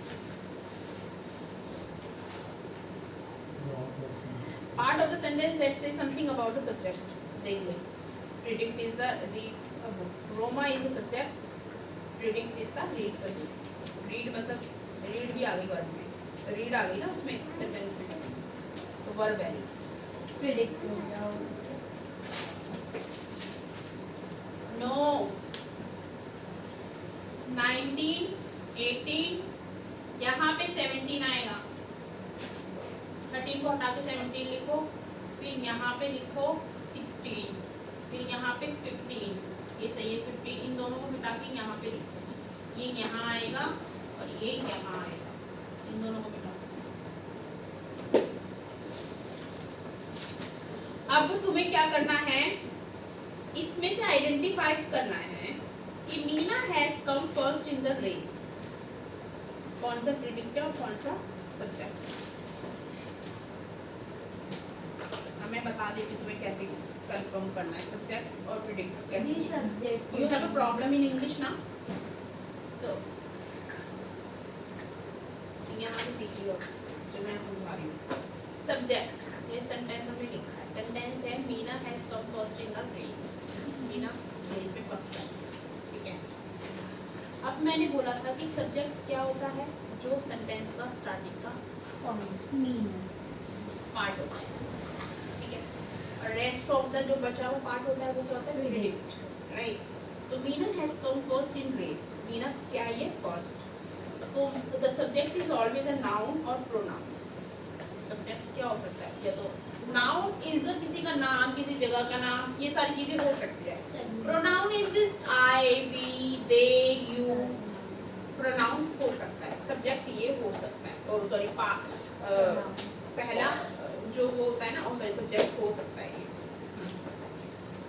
Part of the sentence that says something about the subject. देखिए, predict is the reads a book. Roma is the subject. Predict is the reads a book. Read मतलब read भी आ गई verb में, read आ गई ना उसमें sentence में, तो वर्ब है। प्रेडिक्ट हो जाओ। No. 19, 18, यहाँ पे 17 आएगा। 13 को हटा के 17 लिखो, फिर यहाँ पे लिखो 16, फिर यहाँ पे 15, ये सही है 15, इन दोनों को मिटा के यहाँ पे लिखो, ये यहाँ आएगा और ये यहाँ आएगा, इन दोनों को मिटा। अब तुम्हें क्या करना है, इसमें से आइडेंटिफाई करना है कि Meena has come first in the race. कौन सा प्रेडिक्ट है और कौन सा सब्जेक्ट। मैं बता देती तुम्हें कैसे कंफर्म करना है सब्जेक्ट और प्रेडिक्ट कैसे। जी subject. You have a problem in English ना, सो यहाँ से सीख लो जो मैं समझा रही हूँ। सब्जेक्ट, ये सेंटेंस हमने लिखा है, सेंटेंस है Meena has come first in the race. Meena race में फर्स्ट है, ठीक है। अब मैंने बोला था कि सब्जेक्ट क्या होता है, जो सेंटेंस का स्टार्टिंग का पार्ट होता है, ठीक है। और रेस्ट ऑफ द जो बचा हुआ पार्ट होता है वो क्या होता है, प्रेडिक्ट, राइट। तो Meena has come first in race, Meena क्या है, फर्स्ट। तो the subject is always a noun और प्रोनाउन। सब्जेक्ट क्या हो सकता है, या तो नाउन इज द किसी का नाम, किसी जगह का नाम, ये सारी चीजें हो सकती है। Pronoun is I, we, they, you, pronoun हो सकता है। सब्जेक्ट ये हो सकता है, और सॉरी पहला जो वो होता है ना, और सॉरी सब्जेक्ट हो सकता है ये,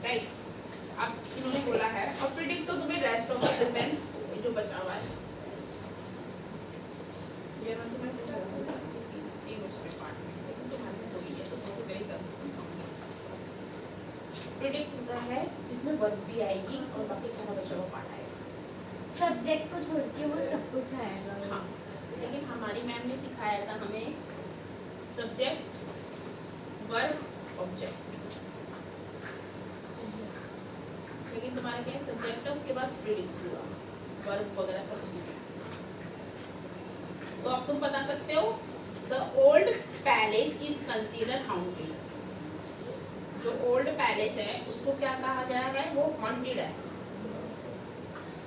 राइट। अब इन्होंने बोला है, और प्रेडिक्ट तो तुम्हें रेस्ट ऑफ द सेंटेंस जो बचा हुआ है ये ना तुम्हें उसमें पार्ट में, लेकिन तुम्हारे तो ही है तो तुमको मेरे हिसाब से समझाऊंगी। प्रेडिक्ट होता है जिसमें वर्ब भी आएगी और बाकी सारा बचा हुआ पार्ट आएगा। सब्जेक्ट को छोड़ के वो सब कुछ आएगा। हाँ, लेकिन हमारी मैम ने सिखाया था हमें सब्जेक्ट, वर्ब, ऑब्जेक्ट। लेकिन तुम्हारा क्या है, सब्जेक्ट है उसके बाद प्रेडिक्ट हुआ, वर्ब वगैरह सब उसी में। तो अब तुम बता सकते हो the old palace is consider haunted. जो ओल्ड पैलेस है उसको क्या कहा गया है, वो हॉन्टेड है।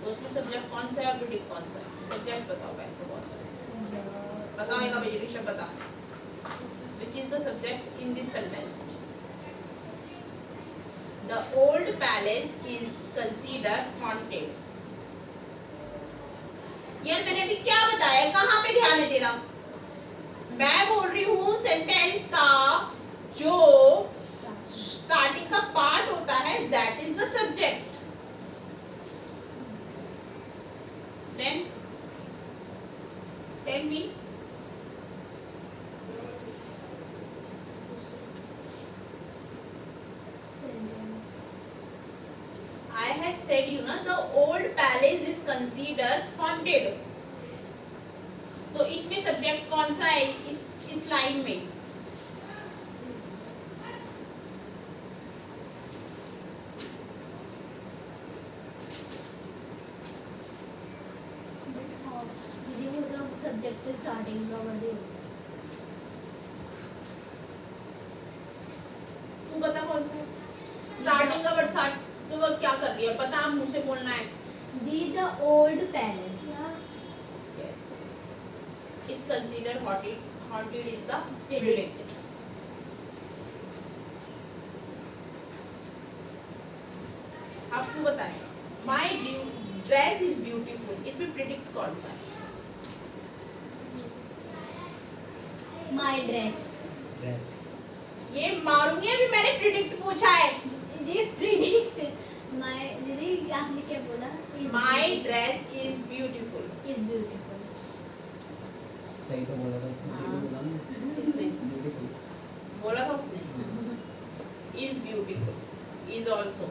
तो उसमें सब्जेक्ट कौन सा है और प्रेडिक्ट कौन सा है। सब्जेक्ट बताओ पहले तो कौन सा है, बताएगा मुझे ऋषभ बता। Which is the subject in this sentence? The old palace is considered haunted. यार मैंने अभी क्या बताया, कहाँ पे ध्यान है तेरा? मैं बोल रही हूँ सेंटेंस का जो स्टार्टिंग का पार्ट होता है that is the subject. Then tell me, I had said you ना the old palace is considered haunted। तो इसमें सब्जेक्ट कौन सा है इस लाइन में? दीदी वो तो सब्जेक्ट स्टार्टिंग का वर्ड है। तू बता कौन सा है स्टार्टिंग का वर्ड? स्टार्ट तो वर्ड क्या कर रही है पता, आप मुझे बोलना है। The old palace Yes. Is considered haunted. Haunted is the predict. अब तू बताएगा। My dress is beautiful. इसमें predict कौन सा है? My dress. ये मारूंगी अभी, मैंने predict पूछा है। ये प्रिडिक्ट माय दीदी आपने क्या बोला? My dress is beautiful. Is beautiful. सही तो बोला था इसने। इसने Beautiful. बोला था उसने। Is beautiful. Is also.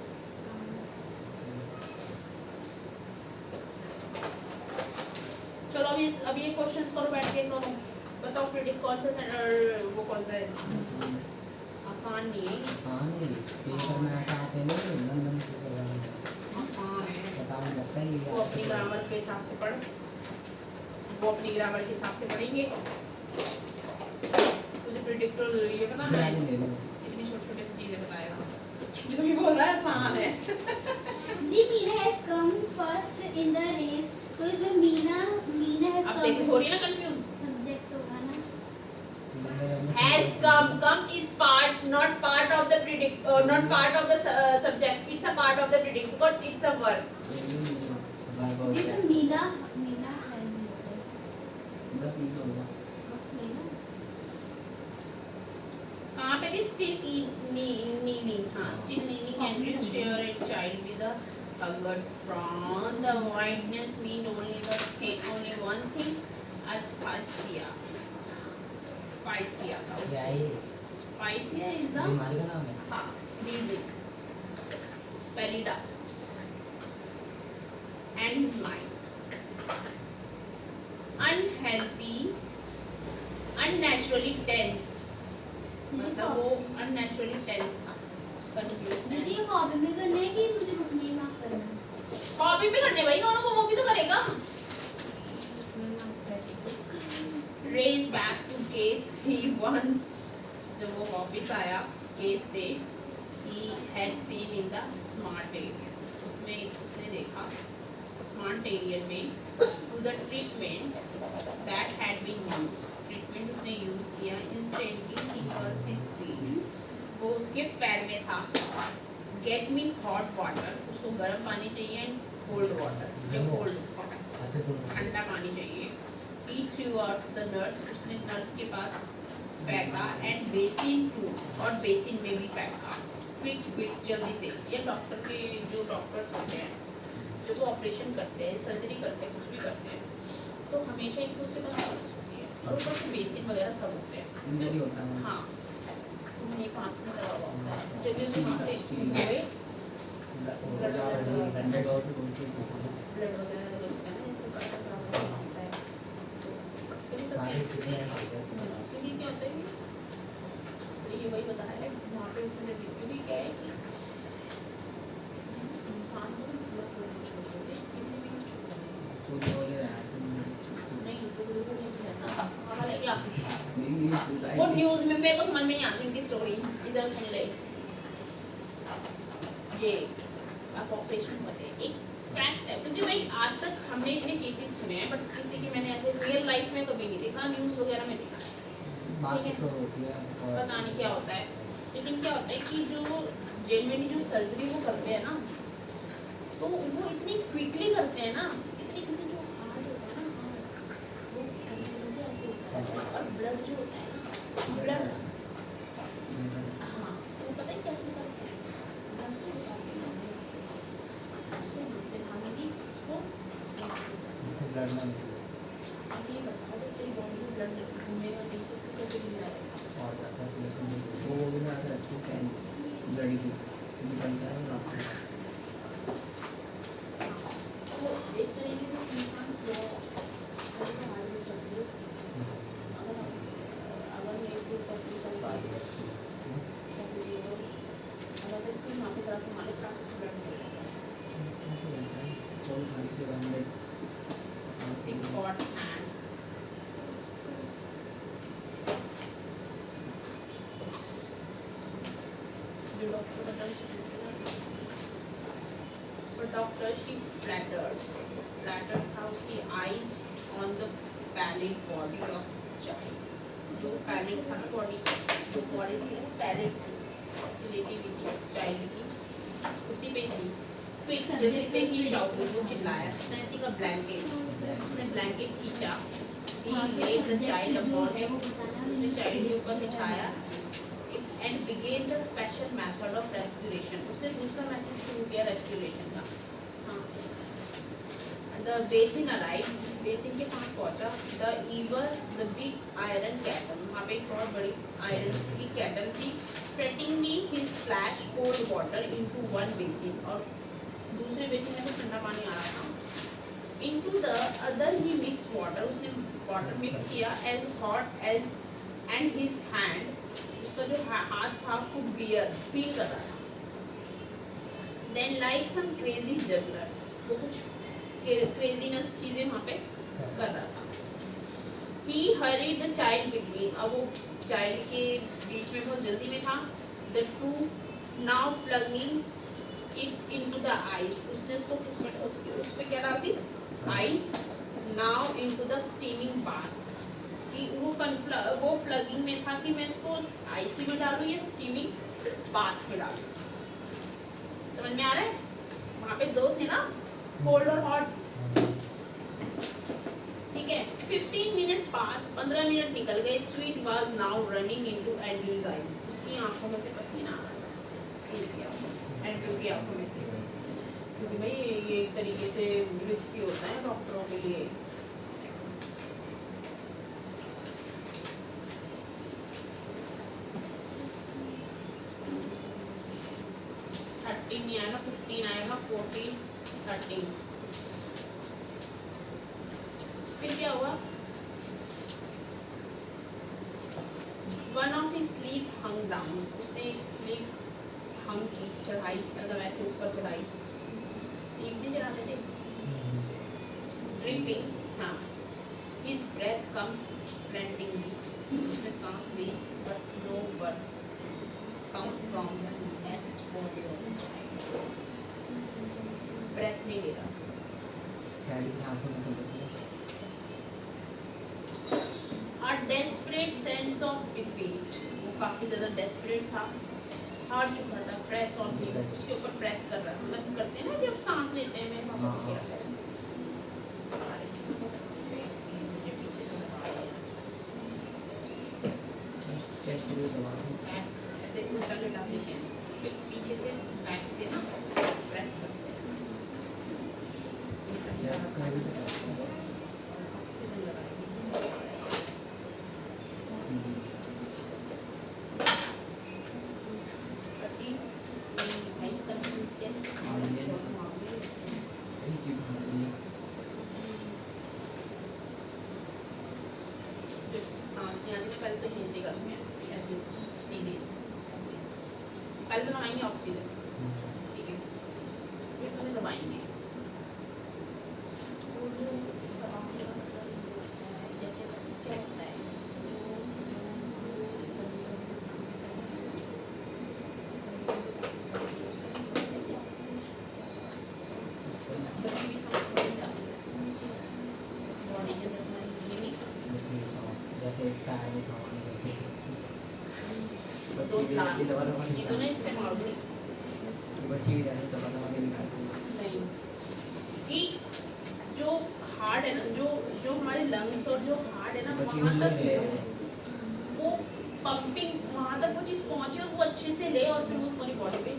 चलो अभी ये क्वेश्चंस करो बैठ के करो। बताओ प्रिडिक्ट कौन सा सेंटर वो कौन सा है? आसान नहीं है। आसान है पेपर में ऐसा आते हैं ना लंदन के प्रोग्राम में आसान है। पता नहीं लगता है ये वो अपनी ग्रामर के हिसाब से पढ़, वो अपनी ग्रामर के हिसाब से पढ़ेंगे। तुझे प्रिडिक्टर ये पता है इतनी छोटी-छोटी सी चीजें बताएगा जो भी बोल रहा है आसान है। The Meena has come first in the race. तो इसमें मीना हैज अब कम देख हो रही है ना कंफ्यूज। सब्जेक्ट होगा ना। Has come is part not part of the predict not part of the subject, it's a part of the predict because it's a verb। ये तो मीना हैज बस मीना होगा। कहाँ पे थी? still kneeling, हाँ still kneeling and rich hair and child with a hunger from the whiteness mean only one thing, asphyxia। Pycia था क्या है ये? Pycia is the बीमारी का नाम है। हाँ disease pallida and his mind unhealthy unnaturally tense, मतलब वो unnaturally tense था, confused। दीदी ये कॉपी में करना है कि मुझे बुक में मार्क करना है? कॉपी में करने भाई दोनों को, वो भी तो करेगा। Race back to case he once, जब वो वापिस आया केस से, he had seen in the smart area, उसमें उसने देखा स्मार्ट एरिया में to the treatment that had been used, treatment उसने यूज किया instantly he was his feet, वो उसके पैर में था। get me hot water, उसको गर्म पानी चाहिए and cold water, जो cold अच्छा तुम ठंडा पानी चाहिए। Each you out the nurse, उसने नर्स के पास फेंका and basin too, और बेसिन में भी फेंका। quick जल्दी से। ये डॉक्टर के जो डॉक्टर्स होते हैं जो वो ऑपरेशन करते हैं, सर्जरी करते हैं, कुछ भी करते हैं, तो हमेशा एक दूसरे के पास नर्स होती है और ऊपर से बेसिन वगैरह सब होते हैं। इंजरी होता है। हाँ उन्हें पास में लगा हुआ होता है, जल्दी से वहाँ से हुए ब्लड वगैरह लगता है, ऐसे बड़ा होता है। सारे कितने हैं क्योंकि क्या होता है तो ये वही बताया है वहाँ पे उसने क्योंकि क्या है कि इंसान को तो बोले नहीं तो बिल्कुल नहीं रहता। हमारा है क्या नहीं वो न्यूज़ में मेरे को समझ में नहीं आती उनकी स्टोरी, इधर सुन ले। ये आप ऑपरेशन बने एक फैक्ट है क्योंकि भाई आज तक हमने इतने केसेस सुने हैं बट किसी की मैंने ऐसे रियल लाइफ में कभी नहीं देखा, न्यूज़ वगैरह में देखा है, बात तो होती है पता नहीं क्या होता है। लेकिन क्या होता है कि जो जेन्युइनली जो सर्जरी वो करते हैं ना तो वो इतनी क्विकली करते हैं ना, इतनी क्योंकि जो हार्ट होता है ना और ब्लड जो होता है ना, ब्लड, हाँ वो पता है कैसे करते हैं, ब्लड से निकालते हैं यहाँ से, उसको यहाँ से भागेंगी, उसको यहाँ से इससे ब्लड ना निकले अब ये बता दो तेरी बॉडी में ब्लड घूमेगा नहीं तो तू कैसे जिंदा रहेगा? और सर्कुलेशन वो भी ना रखती है ब्लड की निकलता है ना। तो एक तरीके से इंसान क्या है, अगर हमारे लिए चलती है उसकी, अगर मेरे को पत्नी का बात है अगर तो यहाँ पे तरह से हमारे प्रैक्टिस ब्लड मिल जाता है, कोई खाने के बाद में सिक गॉड हैंड जो डॉक्टर बताया, but doctor she flattered था उसकी eyes on the pallid body of child, जो pallid था ना body, जो body थी वो pallid लेटी हुई थी child की, उसी पे थी। तो इस जल्दी से ही शाउट को चिल्लाया, स्नैचिंग का ब्लैंकेट, उसने ब्लैंकेट खींचा, he laid the child upon him, उसने child के ऊपर बिछाया and began the special method of respiration, उसने दूसरा मेथड शुरू किया respiration का, सांस लेना। The basin arrived, basin के पास पहुंचा, the ever the big iron kettle, वहाँ पे एक बहुत बड़ी iron की kettle थी, frettingly he splashed cold water into one basin, और दूसरे basin में से ठंडा पानी आ रहा था, into the other he mixed water, उसने water mix किया as hot as and his hand, उसका जो हाथ था वो बियर फील कर रहा था। Then like some crazy jugglers, वो कुछ क्रेजीनेस चीजें वहाँ पे कर रहा था। He hurried the child between, अब वो चाइल्ड के बीच में बहुत जल्दी में था। The two now plugging it into the ice, उसने उसको किसमें उस पे क्या डाल दी? Ice now into the steaming bath, कि वो प्लगिंग में था कि मैं इसको आईसी में डालूं या स्टीमिंग बाथ में डालूं, समझ में आ रहा है? वहाँ पे दो थे ना, कोल्ड और हॉट, ठीक है। 15 मिनट पास, 15 मिनट निकल गए, sweet was now running into Andrews eyes, उसकी आंखों में से पसीना आ रहा था, एंड्रू की आंखों में से, क्योंकि भाई ये एक तरीके से रिस्की होता है डॉक्टरों के लिए। नहीं आएगा, 15 आएगा, 14, 13, फिर क्या हुआ? One of his sleeve hung down, उसने स्लीव हंग की, चढ़ाई, मतलब ऐसे ऊपर चढ़ाई, स्लीव से चढ़ाते थे, ड्रिपिंग, हाँ, his breath come pantingly, उसने सांस ली, but no word come from the next body of the child, breath नहीं ले रहा, a desperate sense of defeat, वो काफी ज़्यादा desperate था, हार चुका था, press on him, उसके ऊपर press कर रहा था, मतलब करते हैं ना जब सांस लेते हैं, मैं पापा को क्या चेस्ट भी दबा दूं, ऐसे उल्टा लेटा देते हैं, फिर पीछे से बैक से ना प्रेस करते हैं, ऑक्सीजन लगाएंगे, सांस नहीं आती ना, पहले तो यहीं से करते हैं, ऐसे सीधे, पहले तो लगाएंगे ऑक्सीजन, ठीक है, फिर तुम्हें दबाएंगे, जैसे क्या होता है, बच्ची भी सांस नहीं जाती, बॉडी के अंदर जैसे टायर में सामान रखते दो लाख, ये तो ना इससे मार दी बच्ची भी जाने दबा दबा के निकालती नहीं, कि जो हार्ड है है ना, जो जो हमारे लंग्स और जो हार्ट है ना, बच्चे वहाँ use तक नहीं ले रहे हैं। वो पंपिंग, वहाँ तक वो चीज़ पहुँचे और वो अच्छे से ले और फिर वो तुम्हारी बॉडी पे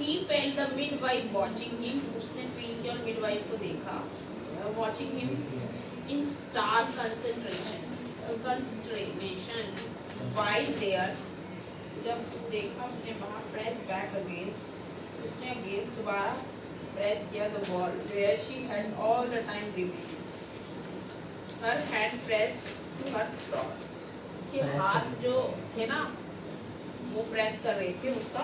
He felt the midwife watching him. उसने फील किया और midwife को देखा, watching him in stark consternation. While there, जब देखा उसने वहाँ press back against, उसने against दोबारा press किया the wall where she had all the time remained. Her hand pressed to her throat. उसके हाथ जो थे ना, वो press कर रहे थे उसका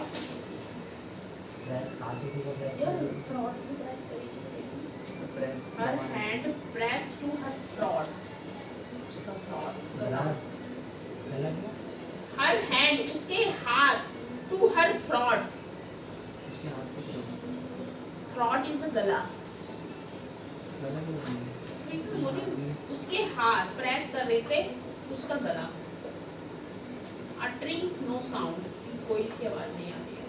प्रेस हाथ किसी को प्रेस यार कर दो। throat भी press करी जैसे। Press Her दबाना। hand pressed to her throat. उसका throat गला गला। गला क्या? Her hand, उसके हाथ to her throat. उसके हाथ को पकड़ो। Throat is the गला। गला क्यों नहीं? ठीक है, बोलिए। उसके हाथ प्रेस कर रहे थे उसका गला। Uttering no sound, कोई इसकी आवाज नहीं आ रही है।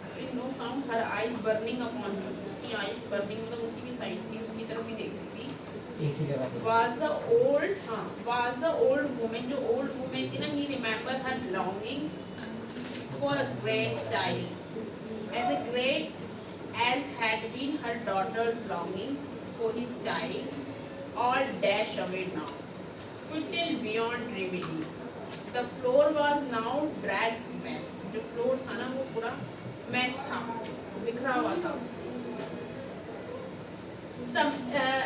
Uttering no sound, her eyes burning upon him. उसकी eyes burning मतलब उसी की साइड थी, उसकी तरफ ही देख रही थी। एक ही जगह पे। Was the old woman, जो old woman थी ना, he remember her longing for a great child, as great as had been her daughter's longing for his child, all dash away now, futile beyond remedy. The floor was now dragged mess. जो floor था ना वो पूरा mess था, बिखरा हुआ था।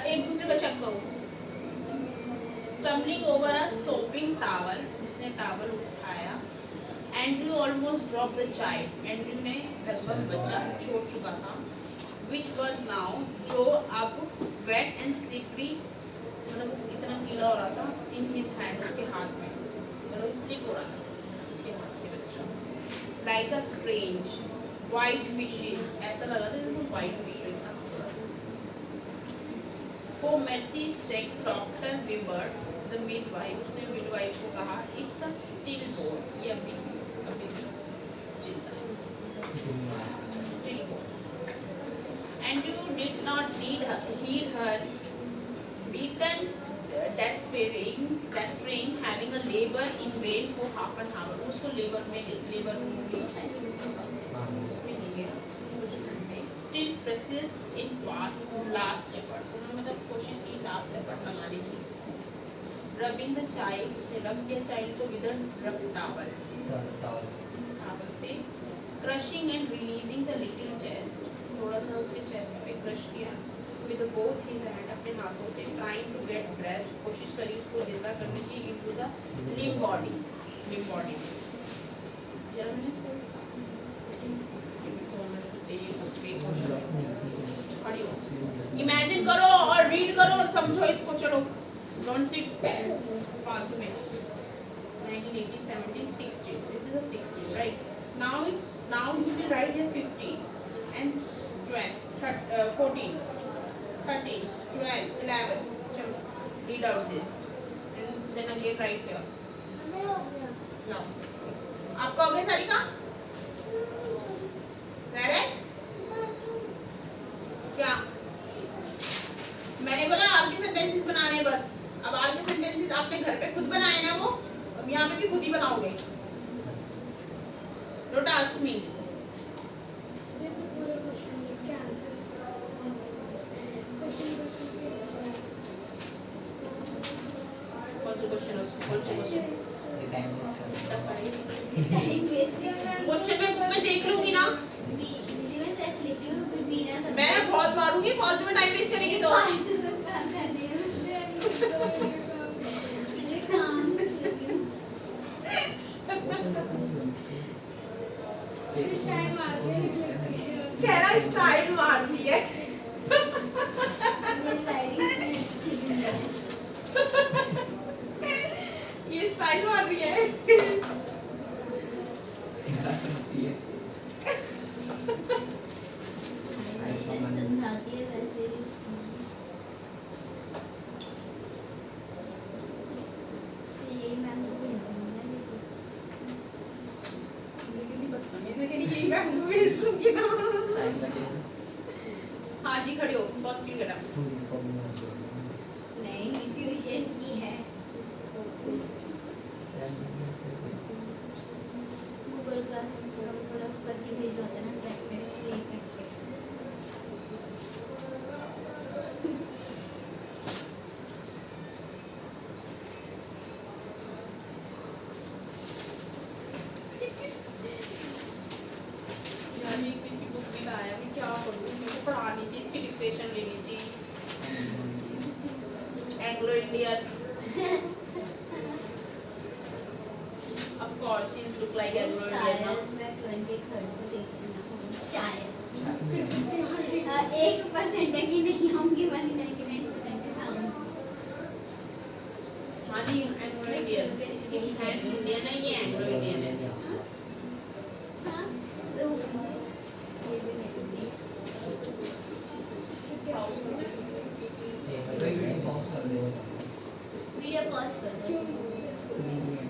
एक दूसरे का चेक करो। Stumbling over a sopping towel, उसने towel उठाया। Andrew almost dropped the child. Andrew ने लगभग बच्चा छोड़ चुका था। Which was now, जो अब wet and slippery, मतलब इतना गीला हो रहा था, in his hand, उसके हाथ में, मतलब slip हो रहा था उसके हाथ से बच्चा। Like a strange white fishes, ऐसा लगा था जैसे white fish था। For mercy's sake, Doctor Wibber, the midwife, उसने midwife को कहा, it's a stillborn, ये अभी भी जिंदा है, stillborn. Andrew did not heed her, beaten, despairing, having a labor in vain for half an hour. उसको labor room में है, उसमें नहीं गया, still persist in last effort. उन्होंने मतलब कोशिश की last effort लगाने की। Rubbing the child, उसने rub किया child को with a rough towel से, crushing and releasing the little chest, थोड़ा सा उसके chest पे crush किया, with both his hand, अपने हाथों से, trying to get breath, कोशिश करी उसको जिंदा करने की, into the limb body में। जरा मैंने इसको इमेजिन करो और रीड करो और समझो इसको, चलो डोंट सिट फालतू में। 1918, 17, 16, this is a 16, right? Now you will write here 15 and 12, 14, 13, 12, 11, चलो read out this and then again write here. Now आपका हो गया सारी का? रह क्या? मैंने बोला आर के सेंटेंसेस बनाने बस। अब आर के सेंटेंसेस आपने घर पे खुद बनाए ना, वो अब यहाँ पे भी खुद ही बनाओगे। Don't ask me. ये तो पूरा क्वेश्चन है, क्या आंसर? कौन सा क्वेश्चन है उसको? कौन सा क्वेश्चन? टाइम वेस्ट नहीं हो रहा। क्वेश्चन में बुक में देख लूंगी ना, दीदी मैं तो ऐसे लिखती हूँ, फिर बीना सब मैं बहुत मारूंगी, फालतू में टाइम वेस्ट करेगी तो। टाइम आ गया। कह रहा स्टाइल मारती है। मेरी राइटिंग इतनी अच्छी नहीं है। ये स्टाइल मार रही है। समझाती है वैसे ही। तो यही मैम को भेजूंगी ना, देखो। क्या टाइम लगेगा। हाँ जी खड़े हो फर्स्ट गेट अप नहीं ट्यूशन की है गूगल क्लास गूगल करके भेज दो ना प्रैक्टिस ये करके यार ये किसी बुक भी लाया मैं क्या करूँ मुझे पढ़ानी थी इसकी डिक्टेशन लेनी थी Anglo Indian of course she look like Anglo Indian ना शायद मैं 23rd को देखना शायद 1% है कि नहीं आऊंगी 99% है आऊंगी हाँ जी एंग्लो इंडियन इसकी है इंडियन है ये एंग्लो इंडियन है हाँ तो ये भी नहीं क्या उसको वीडियो पॉज कर दे। वीडियो पॉज कर दो नहीं